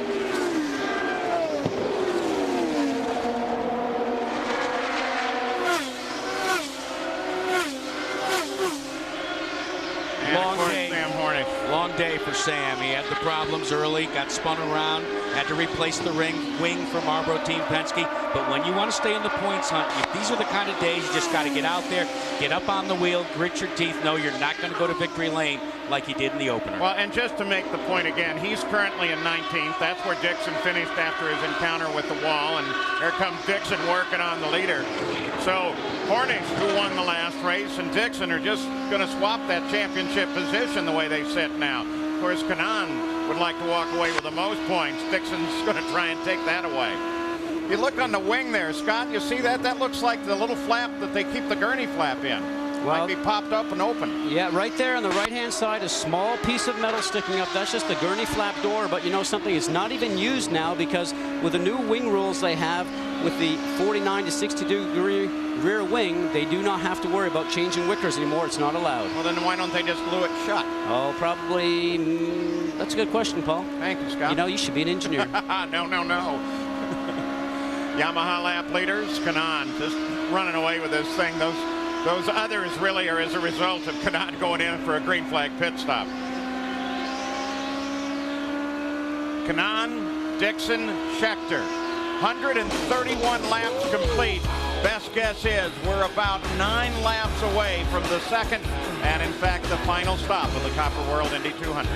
Long day for Sam. He had the problems early, got spun around, had to replace the wing from Marlboro Team Penske. But when you want to stay in the points hunt, these are the kind of days you just got to get out there, get up on the wheel, grit your teeth, know you're not going to go to victory lane like he did in the opener. Well, and just to make the point again, he's currently in 19th. That's where Dixon finished after his encounter with the wall, and here comes Dixon working on the leader. So Hornish, who won the last race, and Dixon are just going to swap that championship position the way they sit now. Of course, Kanaan would like to walk away with the most points. Dixon's going to try and take that away. You look on the wing there, Scott, you see that? That looks like the little flap that they keep the gurney flap in. Might be popped up and open. Yeah, right there on the right-hand side, a small piece of metal sticking up. That's just the gurney flap door, but you know something? It's not even used now because with the new wing rules they have with the 49 to 62 degree rear wing, they do not have to worry about changing wickers anymore. It's not allowed. Well, then why don't they just glue it shut? Oh, probably. That's a good question, Paul. Thank you, Scott. You know, you should be an engineer. No. Yamaha lap leaders, Kanaan just running away with this thing. Those others really are as a result of Kanaan going in for a green flag pit stop. Kanaan, Dixon, Scheckter. 131 laps complete. Best guess is we're about 9 laps away from the second and, in fact, the final stop of the Copper World Indy 200.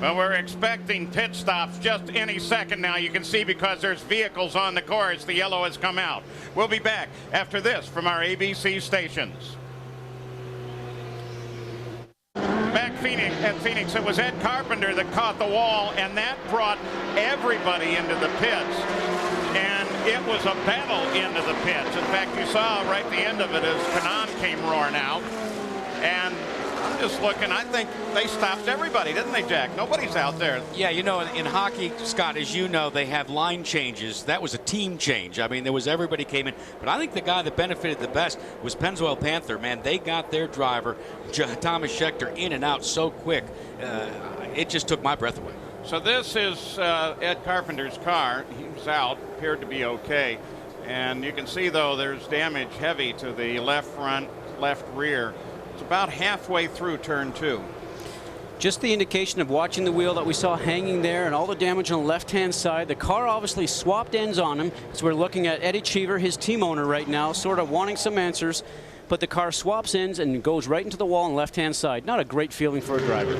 Well, we're expecting pit stops just any second now. You can see because there's vehicles on the course, the yellow has come out. We'll be back after this from our ABC stations. Back at Phoenix, it was Ed Carpenter that caught the wall, and that brought everybody into the pits. and it was a battle into the pits. In fact, you saw right at the end of it as Kanaan came roaring out. And I'm just looking, I think they stopped everybody, didn't they, Jack? Nobody's out there. Yeah, you know, in hockey, Scott, as you know, they have line changes. That was a team change. I mean, there was everybody came in. But I think the guy that benefited the best was Pennzoil Panther. Man, they got their driver, Thomas Scheckter, in and out so quick. It just took my breath away. So this is Ed Carpenter's car. He was out, appeared to be okay. And you can see, though, there's damage heavy to the left front, left rear. It's about halfway through turn 2. Just the indication of watching the wheel that we saw hanging there and all the damage on the left-hand side. The car obviously swapped ends on him. So we're looking at Eddie Cheever, his team owner right now, sort of wanting some answers. But the car swaps ends and goes right into the wall on the left-hand side. Not a great feeling for a driver.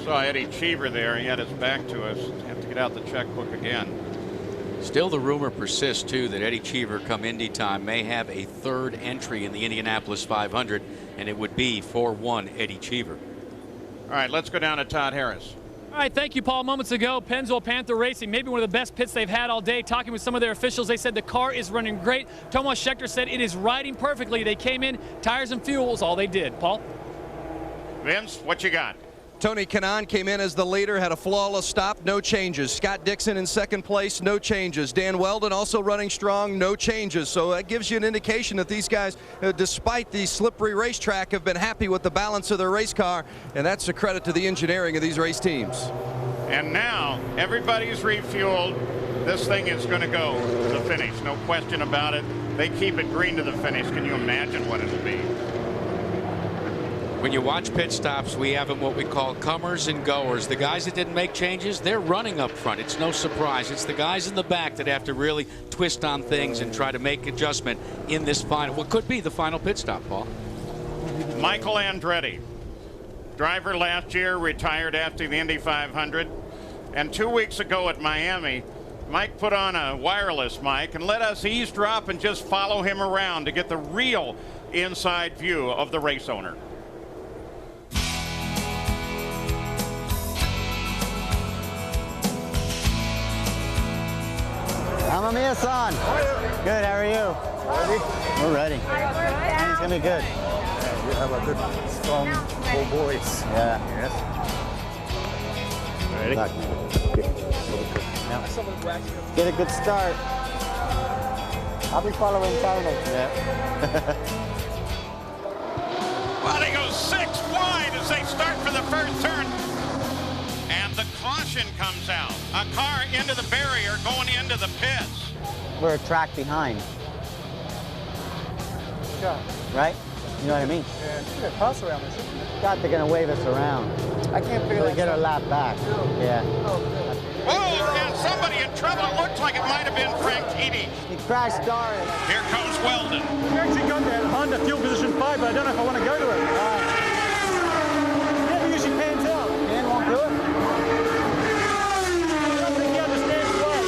Saw Eddie Cheever there. He had his back to us. Have to get out the checkbook again. Still the rumor persists, too, that Eddie Cheever, come Indy time, may have a third entry in the Indianapolis 500, and it would be for one Eddie Cheever. All right, let's go down to Todd Harris. All right, thank you, Paul. Moments ago, Pennzoil Panther Racing, maybe one of the best pits they've had all day. Talking with some of their officials, they said the car is running great. Thomas Scheckter said it is riding perfectly. They came in, tires and fuel was all they did. Paul? Vince, what you got? Tony Kanaan came in as the leader, had a flawless stop, no changes. Scott Dixon in second place, no changes. Dan Weldon also running strong, no changes. So that gives you an indication that these guys, despite the slippery racetrack, have been happy with the balance of their race car, and that's a credit to the engineering of these race teams. And now everybody's refueled. This thing is going to go to the finish, no question about it. They keep it green to the finish. Can you imagine what it'll be? When you watch pit stops, we have them what we call comers and goers. The guys that didn't make changes, they're running up front. It's no surprise. It's the guys in the back that have to really twist on things and try to make adjustment in this final, what could be the final pit stop, Paul. Michael Andretti, driver last year, retired after the Indy 500. And 2 weeks ago at Miami, Mike put on a wireless mic and let us eavesdrop and just follow him around to get the real inside view of the race owner. Mamma mia, son. Good, how are you? Ready? We're ready. It's going to be good. Yeah, we have a good, strong, old boys. Yeah. Yes. Ready? Get a good start. I'll be following Tony. Yeah. Well, he goes 6 wide as they start for the first turn. And the caution comes out. A car into the barrier going into the pits. We're a track behind. Yeah. Right? You know what I mean? Yeah, you get pass around this. God, they're going to wave us around. I can't figure We'll get our lap back. Yeah. Oh, and somebody in trouble. It looks like it might have been Frank Tiede. He crashed started. Here comes Weldon. We actually got that Honda fuel position 5, but I don't know if I want to go to it. Never usually pans out. Dan won't do it? I don't think he understands why.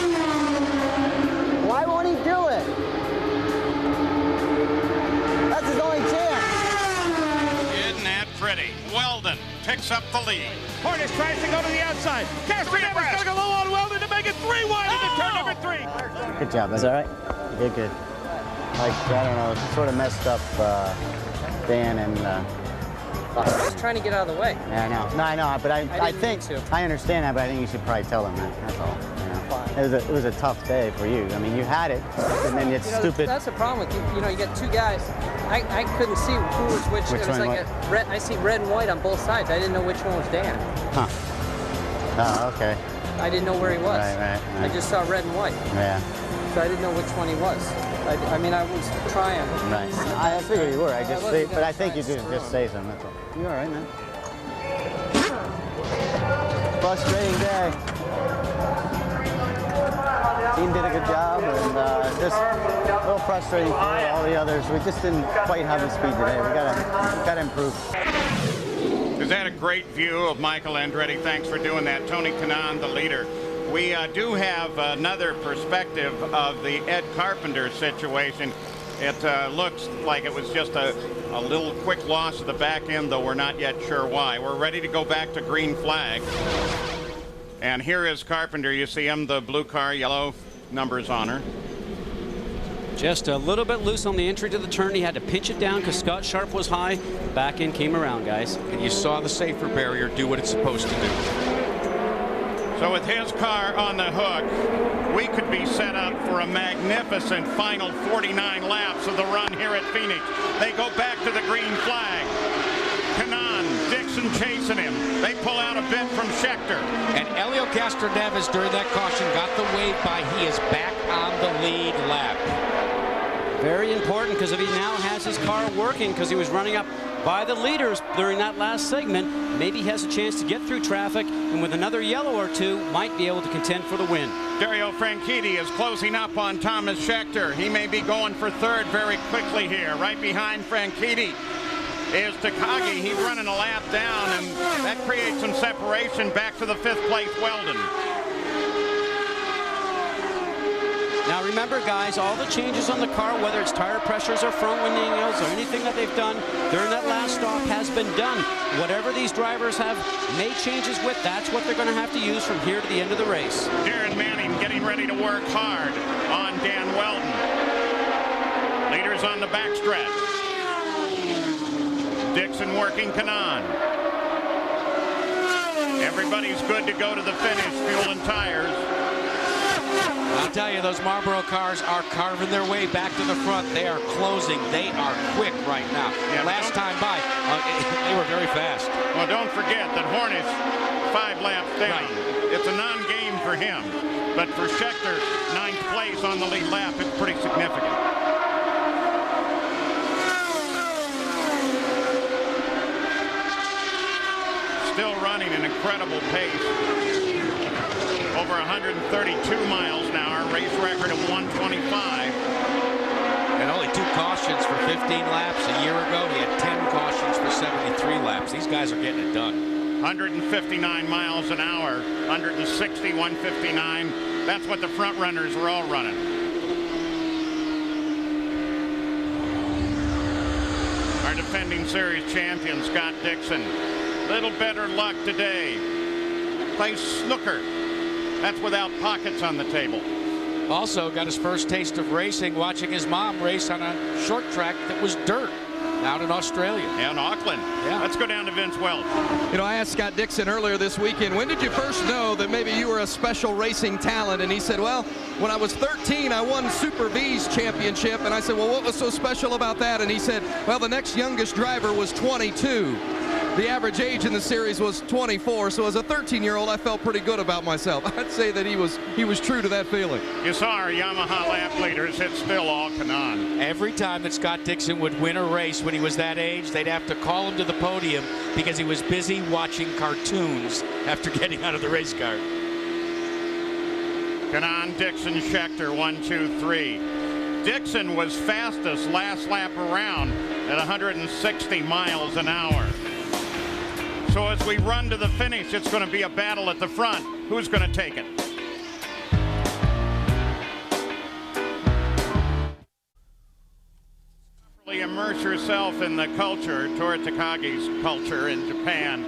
Why won't he do it? That's his only chance. Isn't that pretty? Weldon picks up the lead. Hornish tries to go to the outside. Castroneves going to go low on Weldon to make it 3 wide into turn number 3. Good job. Is that right? You did good. Like, I don't know, sort of messed up Dan and... I was just trying to get out of the way. Yeah, I know. No, I know, but I think... mean to. I understand that, but I think you should probably tell him that. That's all. You know? It was a tough day for you. I mean, you had it, and then it's stupid. That's the problem with you. You got 2 guys. I couldn't see who was which. Which it was one, like I see red and white on both sides. I didn't know which one was Dan. Huh. Oh, okay. I didn't know where he was. Right. I just saw red and white. Yeah. So I didn't know which one he was. I mean, I was trying. Right. I figured you were. But I think you didn't just say something. That's all. You all right, man? Frustrating day. Team did a good job, and just a little frustrating for all the others. We just didn't quite have the speed today. We gotta improve. Is that a great view of Michael Andretti? Thanks for doing that. Tony Kanaan, the leader. We do have another perspective of the Ed Carpenter situation. It looks like it was just a little quick loss at the back end, though we're not yet sure why. We're ready to go back to green flag. And here is Carpenter. You see him, the blue car, yellow flag. numbers on her. Just a little bit loose on the entry to the turn. He had to pinch it down because Scott Sharp was high. Back in came around, guys. And you saw the safer barrier do what it's supposed to do. So with his car on the hook, we could be set up for a magnificent final 49 laps of the run here at Phoenix. They go back to the green flag. Kanan, Dixon chasing him. They pull out a bit from Schechter. And Helio Castroneves during that caution got the wave by. He is back on the lead lap. Very important, because if he now has his car working, because he was running up by the leaders during that last segment, maybe he has a chance to get through traffic, and with another yellow or two, might be able to contend for the win. Dario Franchitti is closing up on Thomas Schechter. He may be going for third very quickly here. Right behind Franchitti is Takagi. He's running a lap down, and that creates some separation back to the 5th place Weldon. Now remember, guys, all the changes on the car, whether it's tire pressures or front wing angles or anything that they've done during that last stop has been done. Whatever these drivers have made changes with, that's what they're going to have to use from here to the end of the race. Darren Manning getting ready to work hard on Dan Weldon. Leaders on the backstretch. Dixon working Kanan. Everybody's good to go to the finish, fuel and tires. I'll tell you, those Marlboro cars are carving their way back to the front. They are closing. They are quick right now. Yeah, last time by, they were very fast. Well, don't forget that Hornish 5 laps down. Right. It's a non-game for him. But for Schechter, 9th place on the lead lap, it's pretty significant. Still running an incredible pace. Over 132 miles an hour, race record of 125. And only 2 cautions for 15 laps. A year ago, he had 10 cautions for 73 laps. These guys are getting it done. 159 miles an hour, 160, 159. That's what the front runners are all running. Our defending series champion, Scott Dixon. Little better luck today. Plays snooker. That's without pockets on the table. Also got his first taste of racing watching his mom race on a short track that was dirt out in Australia. Yeah, in Auckland. Yeah. Let's go down to Vince Welch. You know, I asked Scott Dixon earlier this weekend, when did you first know that maybe you were a special racing talent? And he said, well, when I was 13, I won Super V's championship. And I said, well, what was so special about that? And he said, well, the next youngest driver was 22. The average age in the series was 24, so as a 13-year-old, I felt pretty good about myself. I'd say that he was true to that feeling. You saw our Yamaha lap leaders. It's still all Kanan. Every time that Scott Dixon would win a race when he was that age, they'd have to call him to the podium because he was busy watching cartoons after getting out of the race car. Kanan, Dixon, Schechter, 1, 2, 3. Dixon was fastest last lap around at 160 miles an hour. So as we run to the finish, it's going to be a battle at the front. Who's going to take it? Properly immerse yourself in the culture, Tora Takagi's culture in Japan.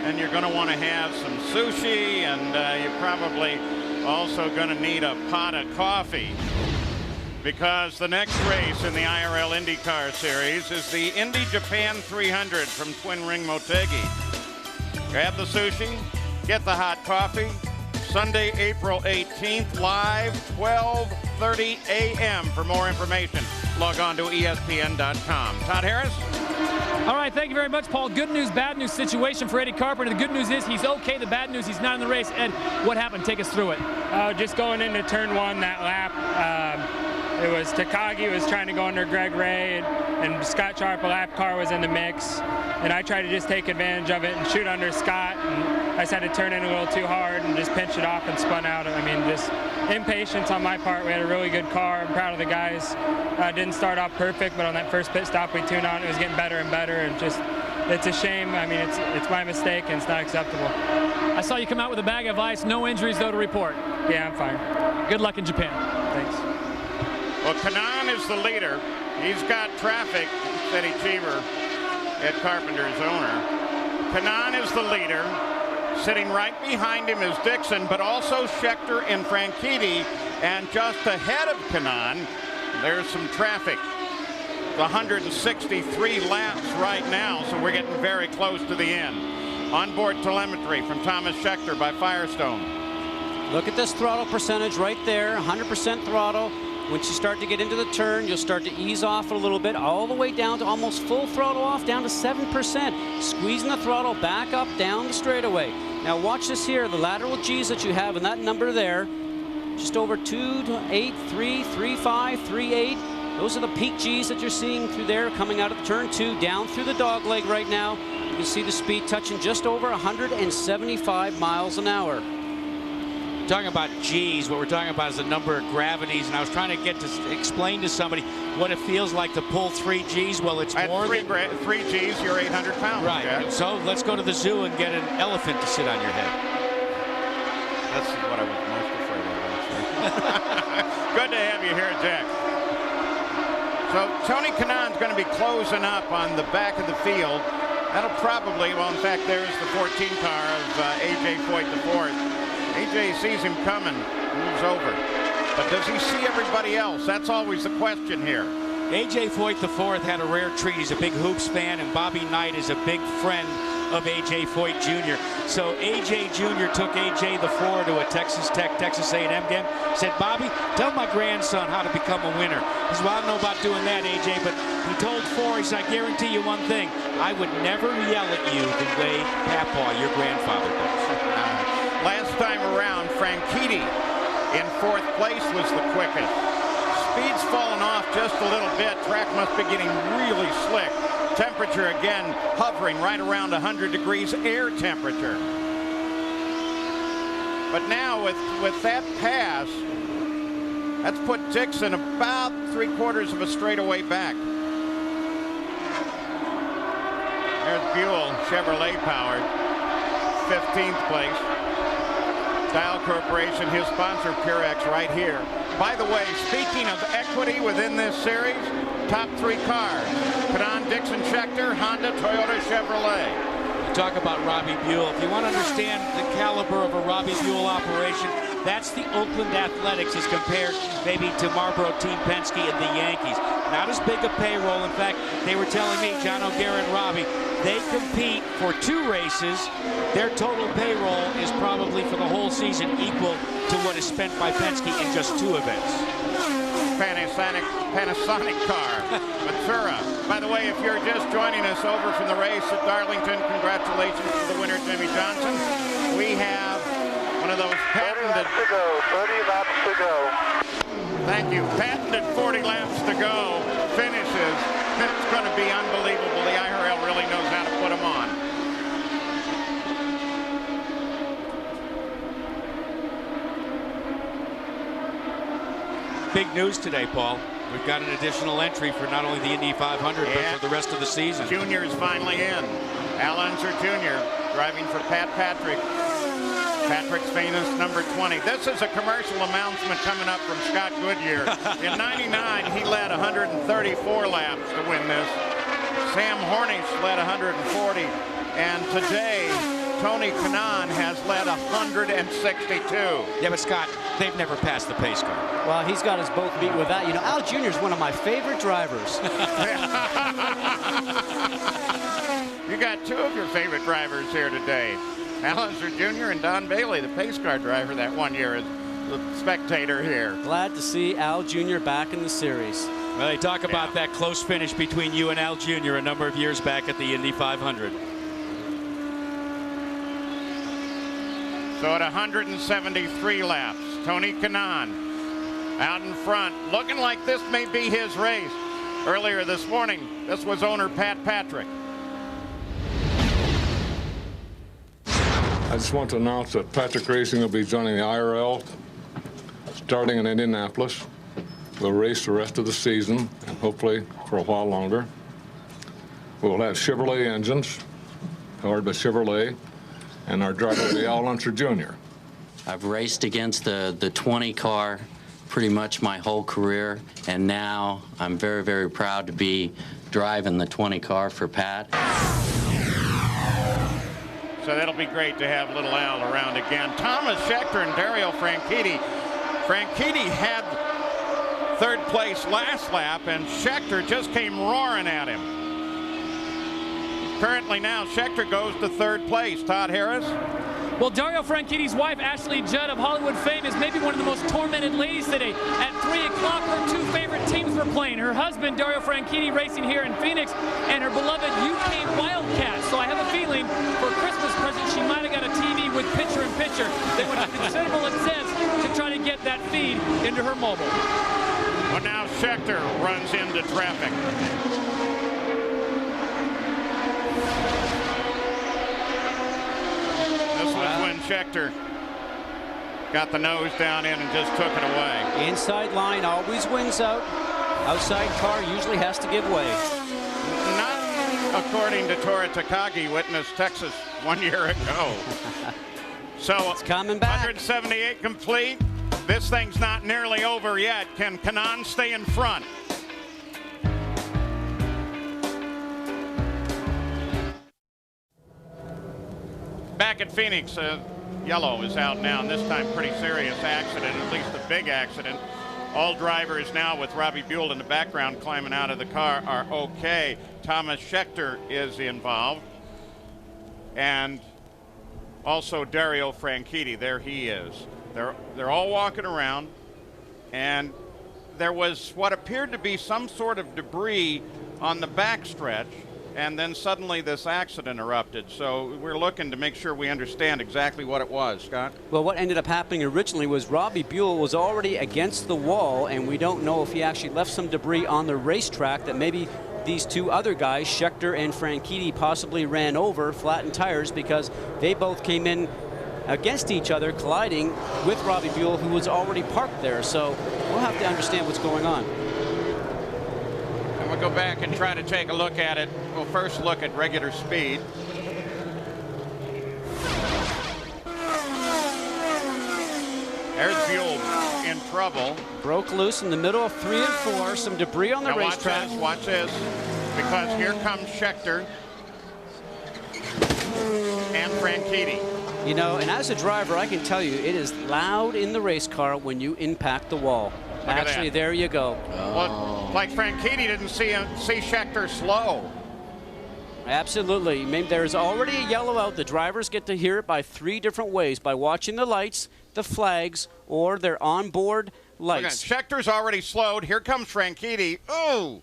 And you're going to want to have some sushi, and you're probably also going to need a pot of coffee. Because the next race in the IRL IndyCar Series is the Indy Japan 300 from Twin Ring Motegi. Grab the sushi, get the hot coffee. Sunday, April 18th, live, 12:30 a.m. For more information, log on to ESPN.com. Todd Harris? All right, thank you very much, Paul. Good news, bad news situation for Eddie Carpenter. The good news is he's okay. The bad news, he's not in the race. Ed, what happened? Take us through it. Just going into turn 1 that lap, it was Takagi was trying to go under Greg Ray, and Scott Sharp, a lap car, was in the mix. And I tried to just take advantage of it and shoot under Scott, and I just had to turn in a little too hard and just pinch it off and spun out. I mean, just impatience on my part. We had a really good car. I'm proud of the guys. Didn't start off perfect, but on that first pit stop we tuned on, it was getting better and better, and just, it's a shame. I mean, it's my mistake, and it's not acceptable. I saw you come out with a bag of ice. No injuries, though, to report. Yeah, I'm fine. Good luck in Japan. Thanks. Well, Kanan is the leader. He's got traffic, said Cheever, Ed Carpenter's owner. Kanan is the leader. Sitting right behind him is Dixon, but also Scheckter and Franchitti. And just ahead of Kanaan, there's some traffic. 163 laps right now, so we're getting very close to the end. Onboard telemetry from Thomas Scheckter by Firestone. Look at this throttle percentage right there, 100% throttle. Once you start to get into the turn, you'll start to ease off a little bit, all the way down to almost full throttle off, down to 7%. Squeezing the throttle back up, down the straightaway. Now watch this here, the lateral G's that you have in that number there, just over 2.8, 3, 3.5, 3.8. Those are the peak G's that you're seeing through there coming out of turn 2, down through the dog leg right now. You can see the speed touching just over 175 miles an hour. Talking about G's, what we're talking about is the number of gravities, and I was trying to get to explain to somebody what it feels like to pull 3 G's. Well, it's more than 3 G's, you're 800 pounds. Right. Jack. So let's go to the zoo and get an elephant to sit on your head. That's what I was most afraid of, actually. Good to have you here, Jack. So Tony Kanaan's going to be closing up on the back of the field. That'll probably, well, in fact, there's the 14 car of A.J. Foyt IV. A.J. sees him coming, moves over. But does he see everybody else? That's always the question here. A.J. Foyt IV had a rare treat. He's a big hoops fan, and Bobby Knight is a big friend of A.J. Foyt Jr. So A.J. Jr. took A.J. IV to a Texas Tech, Texas A&M game. Said, Bobby, tell my grandson how to become a winner. He said, well, I don't know about doing that, A.J., but he told Four, he said, I guarantee you one thing. I would never yell at you the way Papaw, your grandfather, does. Last time around, Franchitti in 4th place was the quickest. Speed's fallen off just a little bit. Track must be getting really slick. Temperature again hovering right around 100 degrees air temperature. But now with that pass, that's put Dixon about 3/4 of a straightaway back. There's Buell, Chevrolet powered, 15th place. Dial Corporation, his sponsor, Purex, right here. By the way, speaking of equity within this series, top 3 cars: Kanaan, Dixon, Scheckter, Honda, Toyota, Chevrolet. Talk about Robbie Buell. If you want to understand the caliber of a Robbie Buell operation, that's the Oakland Athletics as compared maybe to Marlboro Team Penske and the Yankees. Not as big a payroll. In fact, they were telling me, John O'Gara and Robbie, they compete for 2 races. Their total payroll is probably for the whole season equal to what is spent by Penske in just 2 events. Panasonic car, Matsura. By the way, if you're just joining us over from the race at Darlington, congratulations to the winner, Jimmy Johnson. We have one of those patented... 30 laps to go, 30 laps to go. Thank you. Patented 40 laps to go finishes. It's going to be unbelievable. The IRL really knows how to put them on. Big news today, Paul. We've got an additional entry for not only the Indy 500, but for the rest of the season. Junior is finally in. Al Unser Jr. driving for Pat Patrick. Patrick's famous number 20. This is a commercial announcement coming up from Scott Goodyear. In '99, he led 134 laps to win this. Sam Hornish led 140. And today, Tony Kanaan has led 162. Yeah, but Scott, they've never passed the pace car. Well, he's got us both beat with that. You know, Al Jr. is one of my favorite drivers. You got 2 of your favorite drivers here today. Al Unser Jr. and Don Bailey, the pace car driver that one year, is the spectator here. Glad to see Al Jr. back in the series. Well, they talk about that close finish between you and Al Jr. a number of years back at the Indy 500. So at 173 laps, Tony Kanaan out in front, looking like this may be his race. Earlier this morning, this was owner Pat Patrick. I just want to announce that Patrick Racing will be joining the IRL starting in Indianapolis. We'll race the rest of the season and hopefully for a while longer. We'll have Chevrolet engines powered by Chevrolet, and our driver will be Al Unser Jr. I've raced against the 20 car pretty much my whole career, and now I'm very, very proud to be driving the 20 car for Pat. So that'll be great to have little Al around again. Thomas Scheckter and Dario Franchitti. Franchitti had third place last lap, and Scheckter just came roaring at him. Currently now, Scheckter goes to third place. Todd Harris? Well, Dario Franchitti's wife, Ashley Judd of Hollywood fame, is maybe one of the most tormented ladies today. At 3 o'clock, her two favorite teams were playing. Her husband, Dario Franchitti, racing here in Phoenix, and her beloved UK Wildcats. So I have a feeling for a Christmas present, she might have got a TV with picture-in-picture that would have considerable access to try to get that feed into her mobile. Well, now Scheckter runs into traffic. This was when Scheckter got the nose down in and just took it away. Inside line always wins out. Outside car usually has to give way. Not according to Tora Takagi, witnessed Texas 1 year ago. So it's coming back. 178 complete. This thing's not nearly over yet. Can Kanaan stay in front? Back at Phoenix, yellow is out now, and this time pretty serious accident, at least a big accident. All drivers now with Robbie Buell in the background climbing out of the car are okay. Thomas Scheckter is involved, and also Dario Franchitti. There he is. They're all walking around, and there was what appeared to be some sort of debris on the backstretch, and then suddenly this accident erupted. So we're looking to make sure we understand exactly what it was. Scott? Well, what ended up happening originally was Robbie Buell was already against the wall, and we don't know if he actually left some debris on the racetrack that maybe these two other guys, Scheckter and Franchitti, possibly ran over, flattened tires, because they both came in against each other, colliding with Robbie Buell, who was already parked there. So we'll have to understand what's going on. And we'll go back and try to take a look at it. We'll first look at regular speed. There's Buell in trouble. Broke loose in the middle of 3 and 4. Some debris on the racetrack. Watch this, because here comes Scheckter and Franchitti. You know, and as a driver, I can tell you, it is loud in the race car when you impact the wall. Actually, there you go. Well, like Franchitti didn't see Scheckter slow. Absolutely. Maybe there's already a yellow out. The drivers get to hear it by 3 different ways: by watching the lights, the flags, or their onboard lights. Okay, Schecter's already slowed. Here comes Franchitti. Ooh!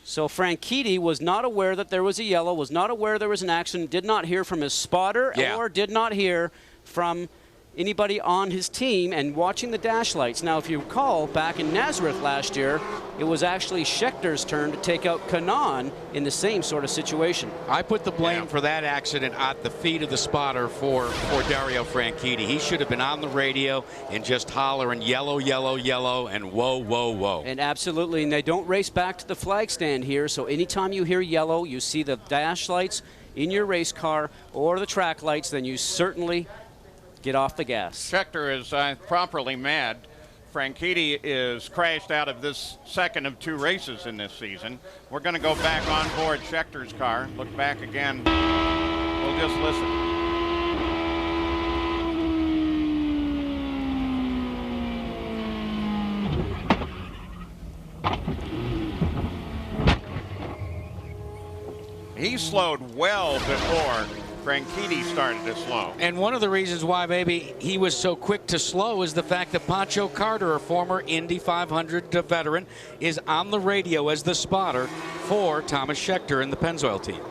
So Franchitti was not aware that there was a yellow, was not aware there was an accident, did not hear from his spotter, or did not hear from anybody on his team, and watching the dash lights. Now, if you recall, back in Nazareth last year, it was actually Schecter's turn to take out Kanaan in the same sort of situation. I put the blame for that accident at the feet of the spotter for Dario Franchitti. He should have been on the radio and just hollering yellow, yellow, yellow, and whoa, whoa, whoa. And absolutely, and they don't race back to the flag stand here, so anytime you hear yellow, you see the dash lights in your race car or the track lights, then you certainly get off the gas. Scheckter is properly mad. Franchitti is crashed out of this second of 2 races in this season. We're going to go back on board Schecter's car. Look back again. We'll just listen. He slowed well before Franchitti started to slow. And one of the reasons why maybe he was so quick to slow is the fact that Pancho Carter, a former Indy 500 veteran, is on the radio as the spotter for Thomas Scheckter and the Pennzoil team.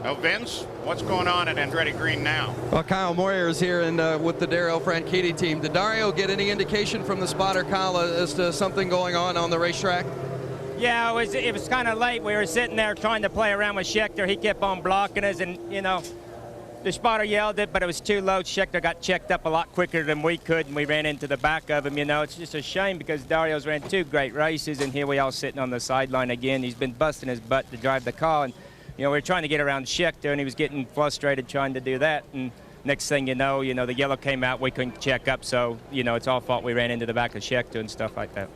Now, Vince, what's going on at Andretti Green now? Well, Kyle Moyer is here and with the Dario Franchitti team. Did Dario get any indication from the spotter, Kyle, as to something going on the racetrack? Yeah, it was kind of late. We were sitting there trying to play around with Scheckter. He kept on blocking us, and, you know, the spotter yelled it, but it was too low. Scheckter got checked up a lot quicker than we could, and we ran into the back of him. You know, it's just a shame because Dario's ran 2 great races, and here we all sitting on the sideline again. He's been busting his butt to drive the car, and, you know, we were trying to get around Scheckter, and he was getting frustrated trying to do that. And next thing you know, the yellow came out. We couldn't check up, so, you know, it's all fault we ran into the back of Scheckter and stuff like that.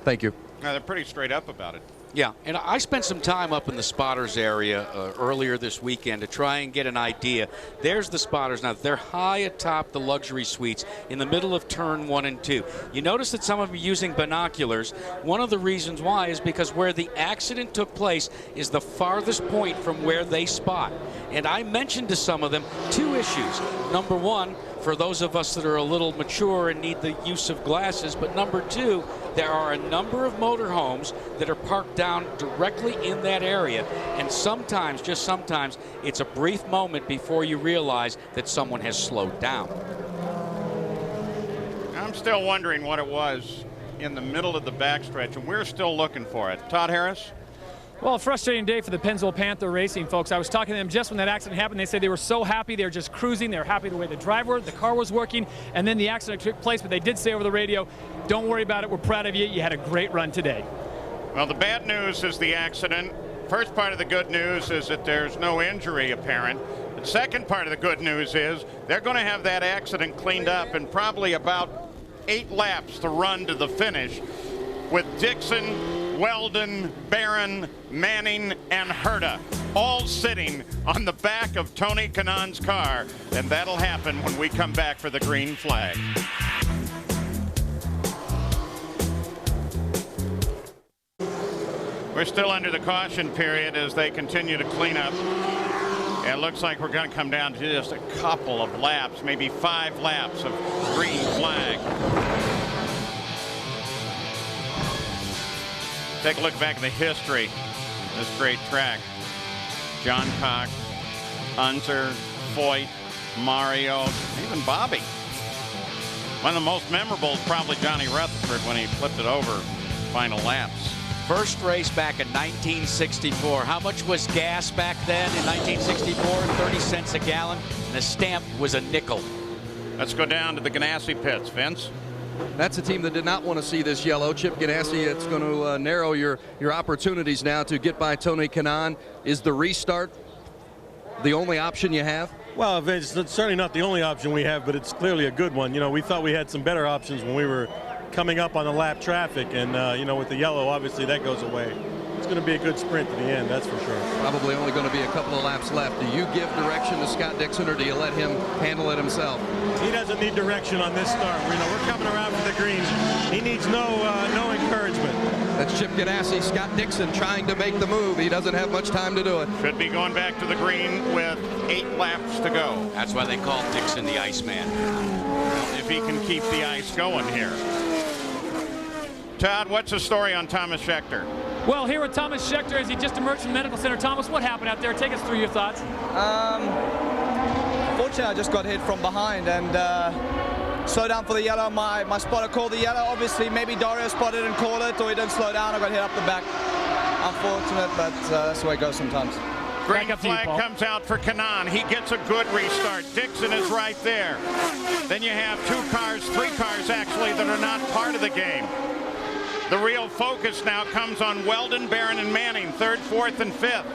Thank you. Now, they're pretty straight up about it. Yeah, and I spent some time up in the spotters area earlier this weekend to try and get an idea. There's the spotters now. They're high atop the luxury suites in the middle of turn 1 and 2. You notice that some of them are using binoculars. One of the reasons why is because where the accident took place is the farthest point from where they spot. And I mentioned to some of them 2 issues. Number 1, for those of us that are a little mature and need the use of glasses, but number 2, there are a number of motorhomes that are parked down directly in that area, and sometimes, just sometimes, it's a brief moment before you realize that someone has slowed down. I'm still wondering what it was in the middle of the backstretch, and we're still looking for it. Todd Harris? Well, a frustrating day for the Pennzoil Panther Racing folks. I was talking to them just when that accident happened. They said they were so happy. They were just cruising. They were happy the way the driver, the car was working, and then the accident took place. But they did say over the radio, don't worry about it. We're proud of you. You had a great run today. Well, the bad news is the accident. First part of the good news is that there's no injury apparent. The second part of the good news is they're going to have that accident cleaned up in probably about 8 laps to run to the finish with Dixon, Weldon, Barron, Manning, and Herta all sitting on the back of Tony Kanaan's car, and that'll happen when we come back for the green flag. We're still under the caution period as they continue to clean up. It looks like we're going to come down to just a couple of laps, maybe 5 laps of green flag. Take a look back at the history of this great track. John Cox, Unser, Foyt, Mario, even Bobby. One of the most memorable is probably Johnny Rutherford when he flipped it over final laps. First race back in 1964. How much was gas back then in 1964? 30 cents a gallon, and a stamp was a nickel. Let's go down to the Ganassi pits, Vince. That's a team that did not want to see this yellow. Chip Ganassi, it's going to narrow your opportunities now to get by Tony Kanaan. Is the restart the only option you have? Well, Vince, it's certainly not the only option we have, but it's clearly a good one. You know, we thought we had some better options when we were coming up on the lap traffic, and you know, with the yellow, obviously that goes away. It's going to be a good sprint to the end, that's for sure. Probably only going to be a couple of laps left. Do you give direction to Scott Dixon, or do you let him handle it himself? He doesn't need direction on this start. You know, we're coming around for the green. He needs no encouragement. That's Chip Ganassi. Scott Dixon trying to make the move. He doesn't have much time to do it. Should be going back to the green with 8 laps to go. That's why they call Dixon the Iceman. If he can keep the ice going here. Todd, what's the story on Thomas Scheckter? Well, here with Thomas Scheckter as he just emerged from the medical center. Thomas, what happened out there? Take us through your thoughts. Fortunately, I just got hit from behind and slowed down for the yellow. My spotter called the yellow. Obviously, maybe Dario spotted and called it, or he didn't slow down. I got hit up the back. Unfortunate, but that's the way it goes sometimes. Green flag comes out for Kanaan. He gets a good restart. Dixon is right there. Then you have 2 cars, 3 cars actually, that are not part of the game. The real focus now comes on Weldon, Barron, and Manning, 3rd, 4th, and 5th.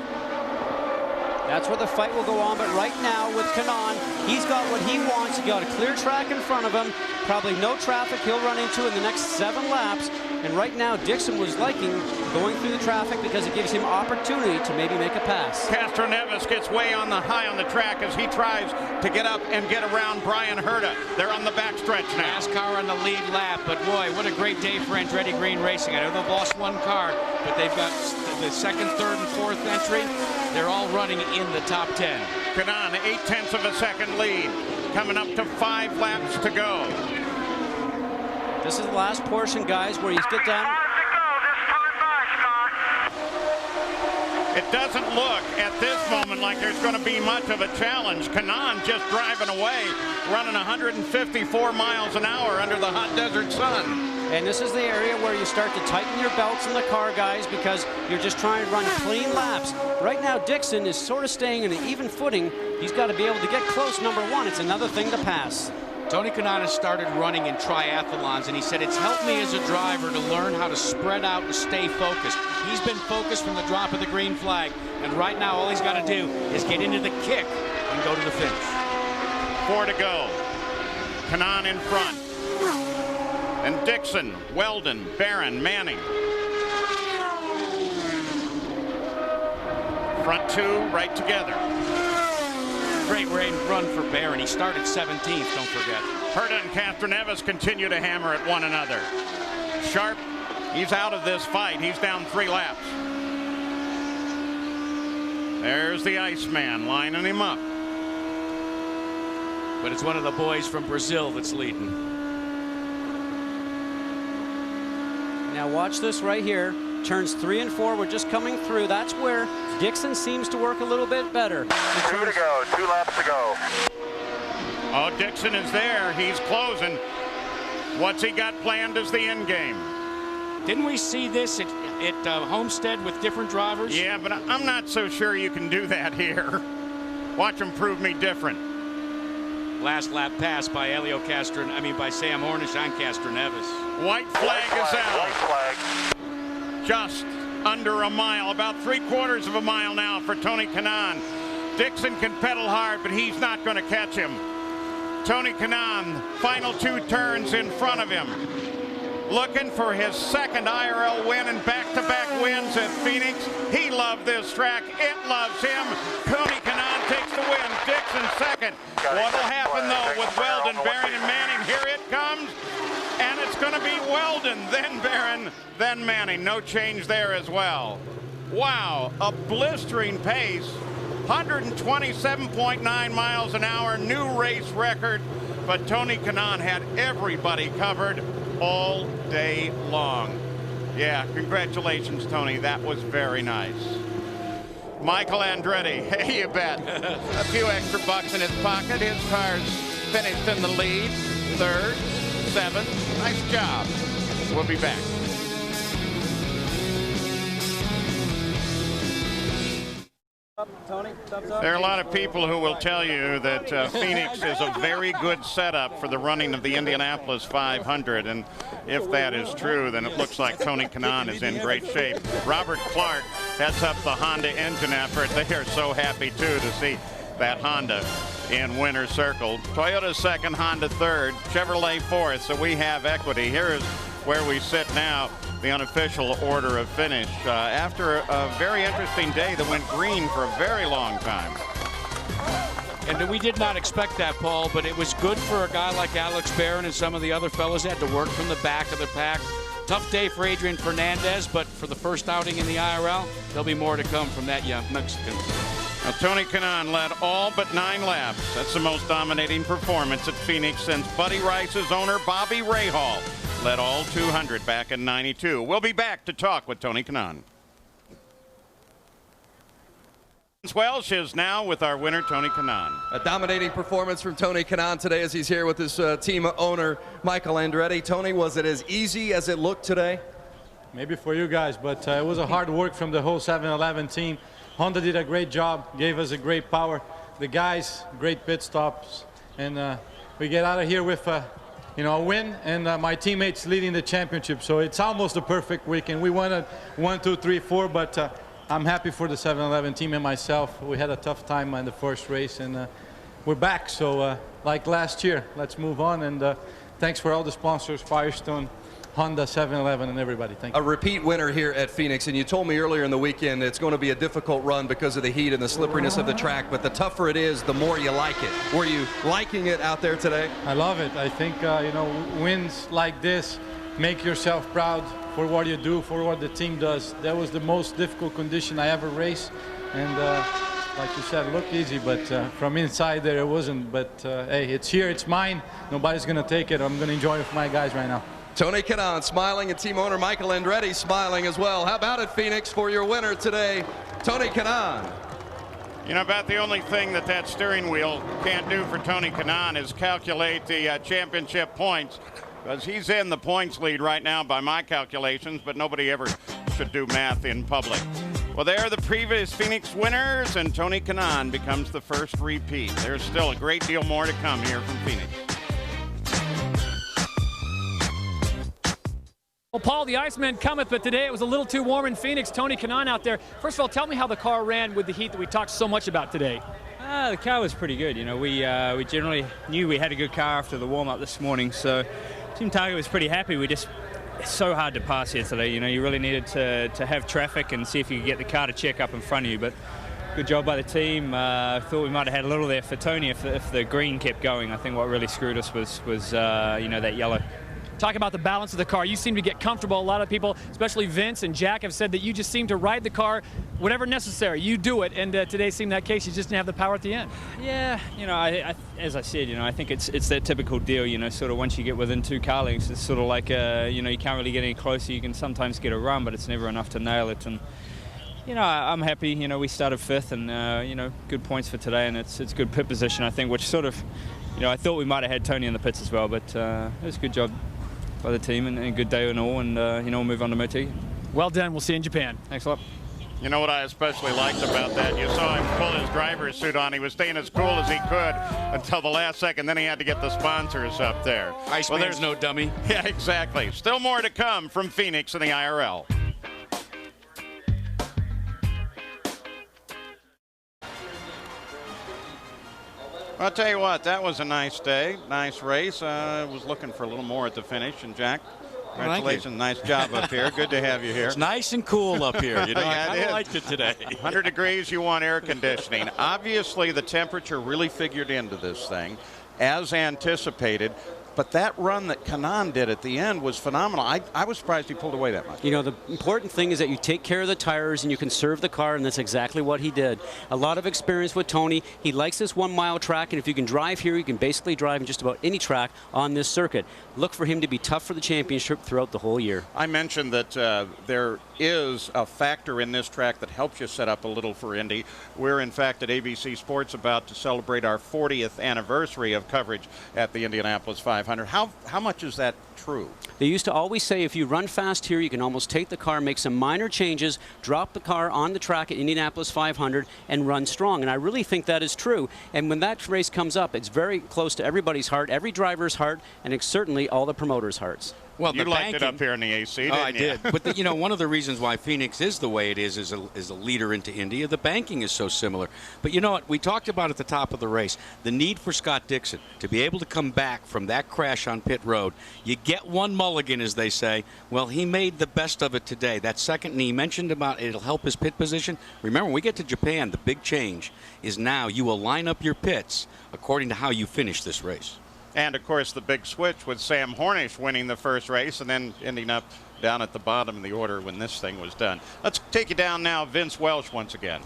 That's where the fight will go on, but right now with Kanaan, he's got what he wants. He got a clear track in front of him, probably no traffic he'll run into in the next 7 laps. And right now, Dixon was liking going through the traffic because it gives him opportunity to maybe make a pass. Castro Neves gets way on the high on the track as he tries to get up and get around Brian Herta. They're on the backstretch now. NASCAR on the lead lap, but boy, what a great day for Andretti Green Racing. I know they've lost 1 car, but they've got the 2nd, 3rd, and 4th entry. They're all running in the top 10. Kanaan, 0.8 of a second lead, coming up to 5 laps to go. This is the last portion, guys, where you get down. It doesn't look at this moment like there's going to be much of a challenge. Kanaan just driving away, running 154 miles an hour under the hot desert sun. And this is the area where you start to tighten your belts in the car, guys, because you're just trying to run clean laps. Right now, Dixon is sort of staying in an even footing. He's got to be able to get close, number 1. It's another thing to pass. Tony Kanaan has started running in triathlons, and he said, it's helped me as a driver to learn how to spread out and stay focused. He's been focused from the drop of the green flag, and right now all he's got to do is get into the kick and go to the finish. 4 to go. Kanaan in front. And Dixon, Weldon, Barron, Manning. Front two right together. Great run for Barron. He started 17th, don't forget. Herta and Castroneves continue to hammer at one another. Sharp, he's out of this fight. He's down 3 laps. There's the Iceman lining him up. But it's one of the boys from Brazil that's leading. Now watch this right here. Turns 3 and 4, we're just coming through. That's where Dixon seems to work a little bit better. 2 to go, 2 laps to go. Oh, Dixon is there. He's closing. What's he got planned as the end game? Didn't we see this at Homestead with different drivers? Yeah, but I'm not so sure you can do that here. Watch him prove me different. Last lap pass by by Sam Hornish on Castroneves. White flag is out. White flag. Just under a mile, about 3/4 of a mile now for Tony Kanaan. Dixon can pedal hard, but he's not going to catch him. Tony Kanaan, final 2 turns in front of him. Looking for his second IRL win and back-to-back wins at Phoenix. He loved this track. It loves him. Tony Kanaan takes the win. Dixon second. What'll happen, though, with Weldon, Barron, and Manning? Here it comes. And it's going to be Weldon, then Barron, then Manning. No change there as well. Wow, a blistering pace. 127.9 miles an hour, new race record. But Tony Kanaan had everybody covered all day long. Yeah, congratulations, Tony. That was very nice. Michael Andretti, hey, you bet. A few extra bucks in his pocket. His car's finished in the lead, 3rd, 7th. Nice job. We'll be back. Tony, thumbs up. There are a lot of people who will tell you that Phoenix is a very good setup for the running of the Indianapolis 500, and if that is true, then it looks like Tony Kanaan is in great shape. Robert Clark heads up the Honda engine effort. They are so happy, too, to see that Honda in winner's circle. Toyota second, Honda third, Chevrolet fourth, so we have equity. Here is where we sit now, the unofficial order of finish. After a very interesting day that went green for a very long time. And we did not expect that, Paul, but it was good for a guy like Alex Barron and some of the other fellows that had to work from the back of the pack. Tough day for Adrian Fernandez, but for the first outing in the IRL, there'll be more to come from that young Mexican. Now, Tony Kanaan led all but 9 laps. That's the most dominating performance at Phoenix since Buddy Rice's owner, Bobby Rahal, led all 200 back in '92. We'll be back to talk with Tony Kanaan. Welsh is now with our winner, Tony Kanaan. A dominating performance from Tony Kanaan today as he's here with his team owner, Michael Andretti. Tony, was it as easy as it looked today? Maybe for you guys, but it was a hard work from the whole 7-Eleven team. Honda did a great job, gave us a great power. The guys, great pit stops, and we get out of here with a win, and my teammates leading the championship. So it's almost a perfect weekend. We won at 1, 2, 3, 4, but I'm happy for the 7-Eleven team and myself. We had a tough time in the first race, and we're back. So like last year, let's move on. And thanks for all the sponsors, Firestone, Honda, 7-Eleven, and everybody. Thank you. A repeat winner here at Phoenix, and you told me earlier in the weekend it's going to be a difficult run because of the heat and the slipperiness of the track, but the tougher it is, the more you like it. Were you liking it out there today? I love it. I think, wins like this make yourself proud for what you do, for what the team does. That was the most difficult condition I ever raced, and like you said, it looked easy, but from inside there it wasn't. But hey, it's here, it's mine. Nobody's going to take it. I'm going to enjoy it with my guys right now. Tony Kanaan smiling, and team owner Michael Andretti smiling as well. How about it, Phoenix, for your winner today, Tony Kanaan? You know, about the only thing that steering wheel can't do for Tony Kanaan is calculate the championship points, because he's in the points lead right now by my calculations, but nobody ever should do math in public. Well, they're the previous Phoenix winners, and Tony Kanaan becomes the first repeat. There's still a great deal more to come here from Phoenix. Well, Paul, the Iceman cometh, but today it was a little too warm in Phoenix. Tony Kanaan out there. First of all, tell me how the car ran with the heat that we talked so much about today. The car was pretty good. You know, we generally knew we had a good car after the warm-up this morning, so Team Target was pretty happy. It's so hard to pass here today. You know, you really needed to have traffic and see if you could get the car to check up in front of you. But good job by the team. Thought we might have had a little there for Tony if the green kept going. I think what really screwed us was you know, that yellow. Talk about the balance of the car. You seem to get comfortable. A lot of people, especially Vince and Jack, have said that you just seem to ride the car whatever necessary. You do it, and today seemed that case. You just didn't have the power at the end. Yeah, you know, as I said, you know, I think it's that typical deal. You know, sort of once you get within 2 car lengths, it's sort of like you know, you can't really get any closer. You can sometimes get a run, but it's never enough to nail it. And you know, I'm happy. You know, we started 5th, and you know, good points for today, and it's good pit position, I think, which sort of, you know, I thought we might have had Tony in the pits as well, but it was a good job by the team and a good day and all, and you know, we'll move on to Moti. Well done. We'll see you in Japan. Thanks a lot. You know what I especially liked about that? You saw him pull his driver's suit on. He was staying as cool as he could until the last second. Then he had to get the sponsors up there. Iceman's no dummy. Yeah, exactly. Still more to come from Phoenix and the IRL. I'll tell you what, that was a nice day, nice race. I was looking for a little more at the finish, and Jack, congratulations, nice job up here. Good to have you here. It's nice and cool up here. You know, yeah, I liked it today. 100 degrees, you want air conditioning. Obviously, the temperature really figured into this thing, as anticipated. But that run that Kanaan did at the end was phenomenal. I was surprised he pulled away that much. You know, the important thing is that you take care of the tires and you conserve the car, and that's exactly what he did. A lot of experience with Tony. He likes this 1 mile track, and if you can drive here, you can basically drive in just about any track on this circuit. Look for him to be tough for the championship throughout the whole year. I mentioned that there is a factor in this track that helps you set up a little for Indy. We're, in fact, at ABC Sports about to celebrate our 40th anniversary of coverage at the Indianapolis 500. How much is that true? They used to always say if you run fast here, you can almost take the car, make some minor changes, drop the car on the track at Indianapolis 500, and run strong. And I really think that is true. And when that race comes up, it's very close to everybody's heart, every driver's heart, and it's certainly all the promoters' hearts. Well, you liked it up here in the AC, didn't you? I did. But, you know, one of the reasons why Phoenix is the way it is a leader into India. The banking is so similar. But you know what? We talked about at the top of the race, the need for Scott Dixon to be able to come back from that crash on pit road. You get one mulligan, as they say. Well, he made the best of it today. That second, and he mentioned about it'll help his pit position. Remember, when we get to Japan, the big change is now you will line up your pits according to how you finish this race. And, of course, the big switch with Sam Hornish winning the first race and then ending up down at the bottom of the order when this thing was done. Let's take you down now, Vince Welsh once again.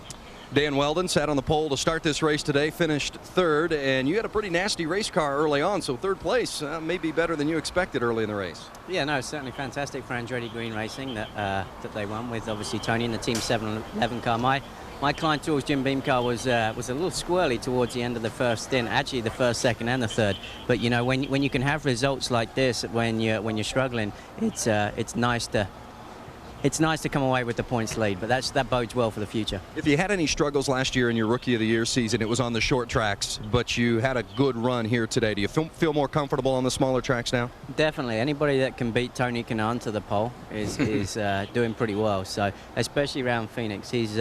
Dan Weldon sat on the pole to start this race today, finished 3rd, and you had a pretty nasty race car early on, so 3rd place may be better than you expected early in the race. Yeah, no, it's certainly fantastic for Andretti Green Racing that they won with, obviously, Tony and the Team 711 car. My Klein Tools Jim Beam car was a little squirrely towards the end of the first stint, actually the first, second, and the third. But you know, when you can have results like this, when you're struggling, it's nice to come away with the points lead. But that bodes well for the future. If you had any struggles last year in your Rookie of the Year season, it was on the short tracks, but you had a good run here today. Do you feel more comfortable on the smaller tracks now? Definitely. Anybody that can beat Tony Kanaan to the pole is doing pretty well. So especially around Phoenix, he's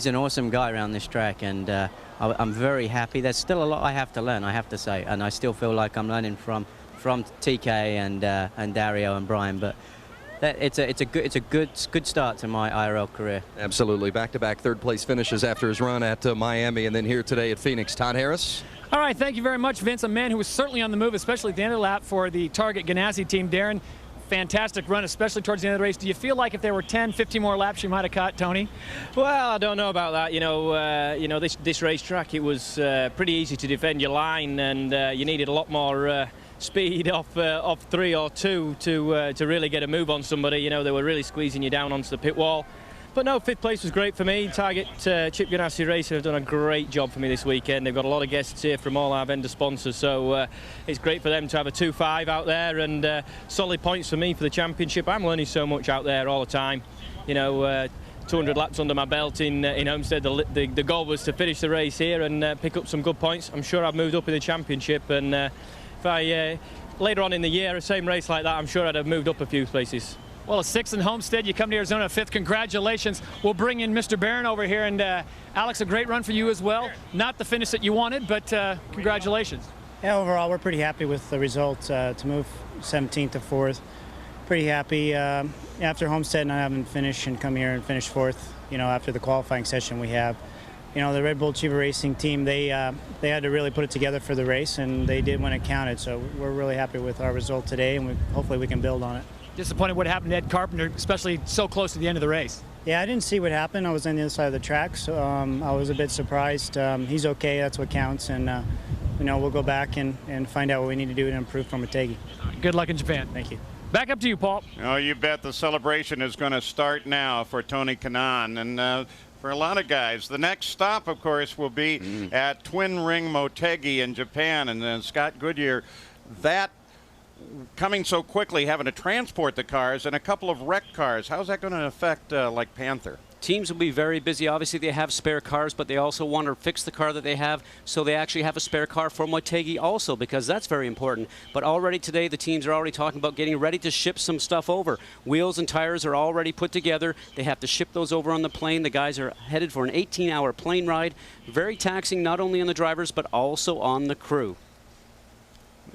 an awesome guy around this track, and I'm very happy. There's still a lot I have to learn, I have to say, and I still feel like I'm learning from TK and Dario and Brian. But it's a good start to my IRL career. Absolutely, back-to-back 3rd place finishes after his run at Miami, and then here today at Phoenix. Todd Harris. All right, thank you very much, Vince. A man who was certainly on the move, especially at the end of the lap for the Target Ganassi team. Darren, fantastic run, especially towards the end of the race. Do you feel like if there were 10, 15 more laps, you might have caught Tony? Well, I don't know about that. You know, this racetrack, it was pretty easy to defend your line, and you needed a lot more speed off 3 or 2 to really get a move on somebody. You know, they were really squeezing you down onto the pit wall. But no, 5th place was great for me. Target Chip Ganassi Racing have done a great job for me this weekend. They've got a lot of guests here from all our vendor sponsors, so it's great for them to have a 2.5 out there, and solid points for me for the championship. I'm learning so much out there all the time. You know, 200 laps under my belt in Homestead. The goal was to finish the race here and pick up some good points. I'm sure I've moved up in the championship, and if I later on in the year, a same race like that, I'm sure I'd have moved up a few places. Well, a 6th in Homestead. You come to Arizona 5th. Congratulations. We'll bring in Mr. Barron over here. And Alex, a great run for you as well. Not the finish that you wanted, but congratulations. Yeah, overall, we're pretty happy with the result. To move 17th to 4th, pretty happy. After Homestead, not having finished and come here and finish 4th, you know, after the qualifying session we have, you know, the Red Bull Chiva Racing team, they had to really put it together for the race, and they did when it counted. So we're really happy with our result today, and hopefully we can build on it. Disappointed what happened to Ed Carpenter, especially so close to the end of the race. Yeah, I didn't see what happened. I was on the other side of the track, so I was a bit surprised. He's okay, that's what counts, and you know, we'll go back and find out what we need to do to improve from Motegi. Good luck in Japan. Thank you. Back up to you, Paul. Oh, you bet the celebration is going to start now for Tony Kanaan. And for a lot of guys, the next stop, of course, will be at Twin Ring Motegi in Japan. And then Scott Goodyear, that coming so quickly, having to transport the cars and a couple of wrecked cars, how's that going to affect like Panther? Teams will be very busy. Obviously, they have spare cars, but they also want to fix the car that they have, so they actually have a spare car for Motegi also, because that's very important. But already today, the teams are already talking about getting ready to ship some stuff over. Wheels and tires are already put together. They have to ship those over on the plane. The guys are headed for an 18-hour plane ride. Very taxing, not only on the drivers, but also on the crew.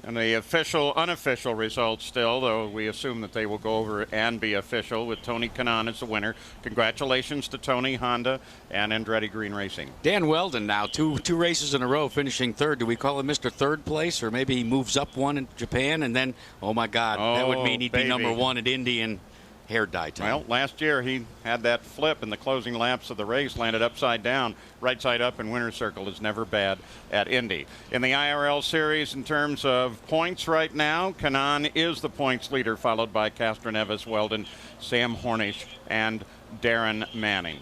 And the official, unofficial results still, though we assume that they will go over and be official with Tony Kanaan as the winner. Congratulations to Tony, Honda, and Andretti Green Racing. Dan Weldon now, two races in a row, finishing third. Do we call him Mr. Third Place, or maybe he moves up one in Japan, and then, oh my God, that would mean he'd be number one at Indy and hair dye time. Well, last year he had that flip in the closing laps of the race, landed upside down, right side up in winner's circle. Is never bad at Indy. In the IRL series, in terms of points right now, Kanaan is the points leader, followed by Castroneves, Weldon, Sam Hornish, and Darren Manning.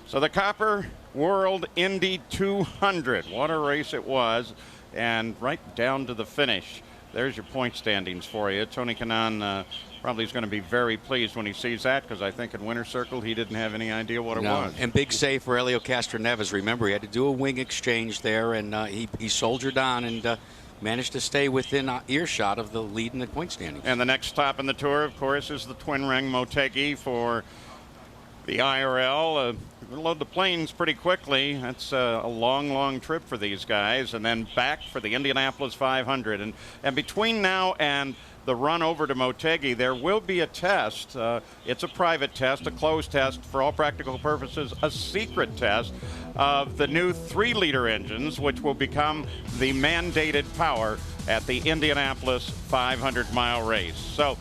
So the Copper World Indy 200, what a race it was, and right down to the finish. There's your point standings for you. Tony Kanaan probably is going to be very pleased when he sees that, because I think in winner's circle he didn't have any idea what it was. And big save for Helio Castroneves. Remember, he had to do a wing exchange there, and he soldiered on and managed to stay within earshot of the lead in the point standings. And the next stop in the tour, of course, is the Twin Ring Motegi for the IRL. Load the planes pretty quickly. That's a long, long trip for these guys. And then back for the Indianapolis 500. And between now and the run over to Motegi, there will be a test. It's a private test, a closed test, for all practical purposes, a secret test of the new 3-liter engines, which will become the mandated power at the Indianapolis 500-mile race. So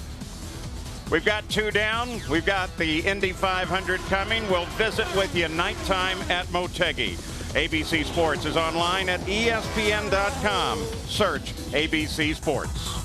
we've got 2 down. We've got the Indy 500 coming. We'll visit with you nighttime at Motegi. ABC Sports is online at ESPN.com. Search ABC Sports.